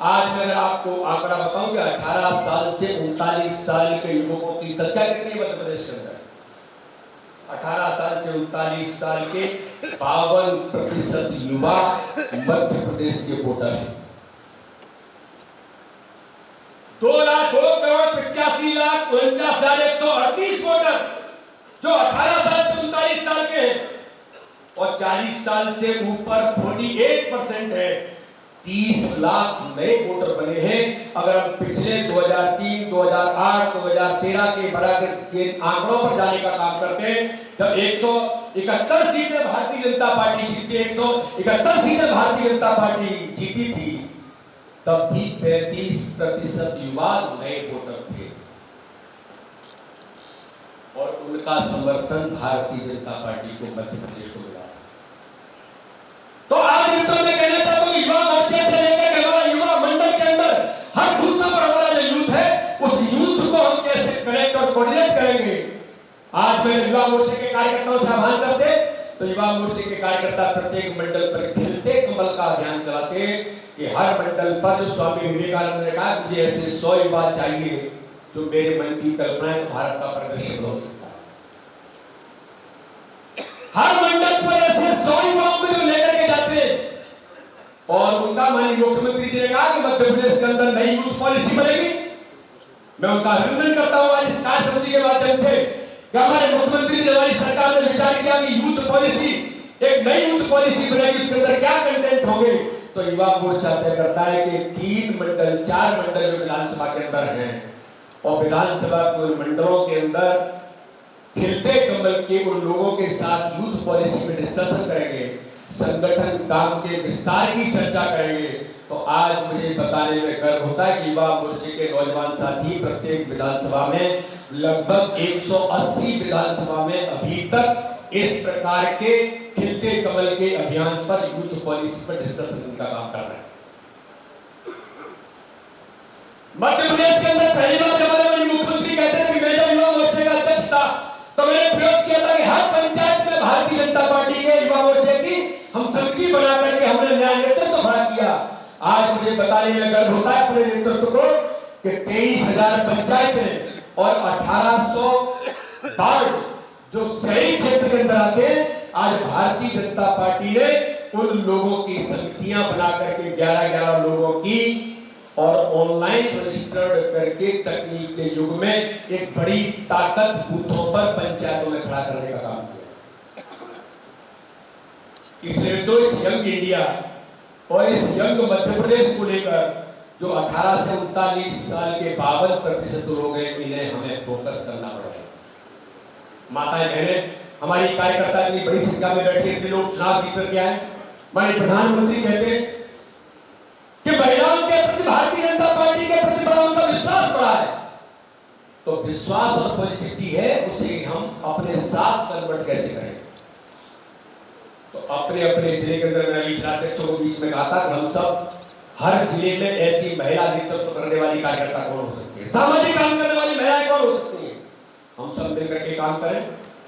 आज मैं अगर आपको आंकड़ा बताऊं कि 18 साल से 39 साल के युवकों की संख्या कितनी है मध्य प्रदेश के अंदर, 18 साल से 39 साल के 52% युवा मध्य प्रदेश के वोटर हैं। 2,85,49,138 वोटर जो 18 साल से 39 साल के हैं और 40 साल से ऊपर 48% है। 30 लाख नए वोटर बने हैं। अगर हम पिछले 2003, 2008, 2013 के बराबर के आंकड़ों पर जाने का काम करते हैं, जब 171 सीटें भारतीय जनता पार्टी जीती, 171 सीटें भारतीय जनता पार्टी जीती थी, तब भी 35% युवा नए वोटर थे और उनका समर्थन भारतीय जनता पार्टी को मध्य प्रदेश को मिला। तो आज मित्रों मैं कहना चाहता हूं युवा मोर्चे से लेकर हमारा युवा मंडल के अंदर हर बूथ पर हमारा जो यूथ है, उस यूथ को हम कैसे कनेक्ट और कोऑर्डिनेट करेंगे। आज मैं युवा मोर्चे के कार्यकर्ताओं से आह्वान करते तो युवा मोर्चे के कार्यकर्ता प्रत्येक मंडल पर खिलते कमल का अभियान चलाते कि हर मंडल पर जो स्वामी विवेकानंद ने कहा मुझे ऐसे 100 युवा चाहिए जो मेरे मन की कल्पनाएं भारत का प्रदर्शन हो सकता है। हर मंडल पर ऐसे 100 युवाओं को जो लेकर के जाते हैं और उनका माननीय मुख्यमंत्री जी ने कहा कि मध्य प्रदेश के अंदर नई यूथ पॉलिसी बनेगी। मैं उनका अभिनंदन करता हूं आज इस कार्य समिति के माध्यम से कि हमारे मुख्यमंत्री जी हमारी सरकार ने विचार किया कि यूथ पॉलिसी, एक नई यूथ पॉलिसी बनेगी, उसके अंदर क्या कंटेंट होंगे। तो युवा मोर्चा तय करता है कि 3 मंडल 4 मंडल जो विधानसभा के अंदर हैं और विधानसभा के मंडलों के अंदर खिलते कमल के उन लोगों के साथ यूथ पॉलिसी में डिस्कशन करेंगे, संगठन काम के विस्तार की चर्चा करेंगे। तो आज मुझे बताने में गर्व होता है कि युवा मोर्चे के नौजवान साथी प्रत्येक विधानसभा में लगभग 180 विधानसभा में अभी तक इस प्रकार के खिलते कमल के अभियान पर यूथ पॉलिसी पर डिस्कशन का काम कर रहे हैं। मध्य प्रदेश के अंदर पहली बार जब हमारे मुख्यमंत्री कहते थे कि मैं जब युवा मोर्चे का अध्यक्ष था तो मैंने प्रयोग किया था कि हर पंचायत में भारतीय जनता पार्टी के युवा मोर्चे की हम समिति बना करके हमने न्याय नेतृत्व खड़ा किया दिया। आज मुझे बताने में गर्व होता है अपने नेतृत्व को कि 23,000 पंचायतें और 1800 वार्ड जो शहरी क्षेत्र के अंदर आते हैं, आज भारतीय जनता पार्टी ने उन लोगों की समितियां बना करके 11-11 लोगों की और ऑनलाइन रजिस्टर्ड करके तकनीक के युग में एक बड़ी ताकत बूथों पर पंचायतों में खड़ा करने का काम किया। इसलिए तो इस यंग इंडिया और इस यंग मध्य प्रदेश को लेकर जो 18 से 39 साल के 52% लोग हैं, इन्हें हमें फोकस करना पड़ेगा। माताएं बहनें, हमारी कार्यकर्ता इतनी बड़ी संख्या में बैठे थे, लोग चुनाव जीत करके आए। माननीय प्रधानमंत्री कहते हैं कि महिलाओं के प्रति भारतीय जनता पार्टी के प्रति बड़ा उनका विश्वास बढ़ा है। तो विश्वास और पॉजिटिविटी है, उसे हम अपने साथ कन्वर्ट कैसे करें? तो अपने अपने जिले के अंदर मैंने जिलाध्यक्षों को बीच में कहा था कि हम सब हर जिले में ऐसी महिला नेतृत्व करने वाली कार्यकर्ता कौन हो सकती है, सामाजिक काम करने वाली महिलाएं कौन हो सकती हैं, हम सब मिलकर के काम करें।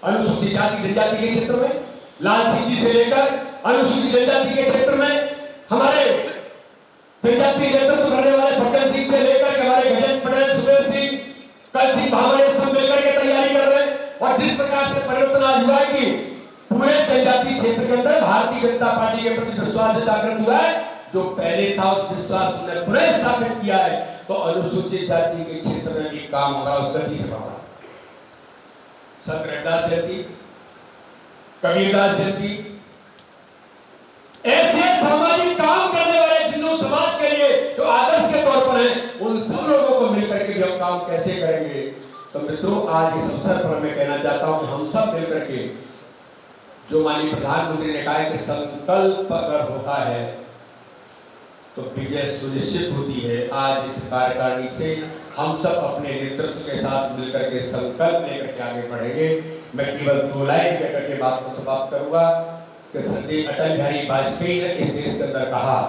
अनुसूचित जाति जनजाति के क्षेत्र में लाल सिंह जी से लेकर अनुसूचित जनजाति के क्षेत्र में हमारे जनजाति नेतृत्व करने वाले भट्टन सिंह से लेकर हमारे गजेंद्र पटेल, सुबेर सिंह, कल सिंह भावरे सब मिलकर के तैयारी कर रहे हैं। और जिस प्रकार से परिवर्तन आज हुआ है कि पूरे जनजाति क्षेत्र के अंदर भारतीय जनता पार्टी के प्रति विश्वास जागृत हुआ है, जो पहले था उस विश्वास ने पुनः स्थापित किया है। तो अनुसूचित जाति के क्षेत्र में भी काम होगा उस गति से बढ़ा। संत रविदास जयंती, कबीरदास जयंती, ऐसे सामाजिक काम करने वाले जिन्होंने समाज के लिए जो आदर्श के तौर पर हैं, उन सब लोगों को मिलकर के भी हम काम कैसे करेंगे। तो मित्रों, आज इस अवसर पर मैं कहना चाहता हूं कि हम सब मिलकर के, जो माननीय प्रधानमंत्री ने कहा है कि संकल्प अगर होता है तो विजय सुनिश्चित होती है। आज इस कार्यकारिणी से हम सब अपने नेतृत्व के साथ मिलकर के संकल्प लेकर के आगे बढ़ेंगे। मैं केवल 2 लाइन कहकर के बात को समाप्त करूंगा कि श्रद्धेय अटल बिहारी वाजपेयी ने इस देश के अंदर कहा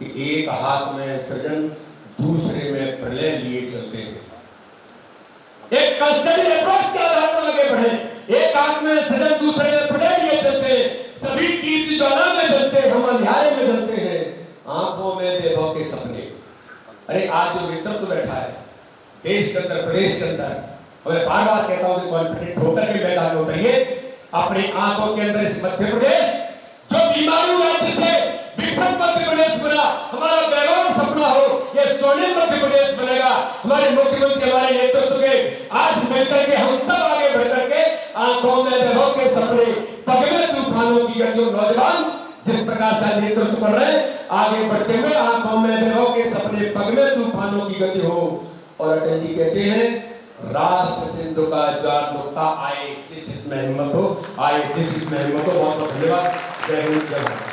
कि एक हाथ में सृजन, दूसरे में प्रलय लिए चलते हैं। एक कंस्ट्रक्टिव अप्रोच के आधार पर आगे बढ़े। एक हाथ में सृजन, दूसरे में प्रलय लिए चलते हैं। सभी कीर्ति ज्वाला में जलते हैं, हम अंधियारे में जलते हैं, आंखों में बेभव के सपने। अरे आज जो नेतृत्व बैठा है देश के अंदर, प्रदेश के अंदर, मैं बार बार कहता हूं कि कॉन्फिडेंट होकर के मैदान में उतरिए। अपनी आंखों के अंदर इस मध्य प्रदेश जो बीमारू राज्य से विकसित मध्य प्रदेश बना, हमारा वैभव सपना हो, ये स्वर्णिम मध्य प्रदेश बनेगा। हमारे मुख्यमंत्री हमारे नेतृत्व के आज मिलकर के हम सब आगे बढ़कर के आंखों में वैभव के सपने, पग में तूफानों की गति, नौजवान जिस प्रकार से नेतृत्व कर रहे हैं, आगे बढ़ते हुए आंखों में वैभव के सपने, पग में तूफानों की गति हो। और अटल जी कहते हैं, राष्ट्र सिंधु का ज्वार मुक्ता, आए जिसमें हिम्मत हो, आए जिसमें हिम्मत हो। बहुत बहुत धन्यवाद। जय हिंद, जय भारत।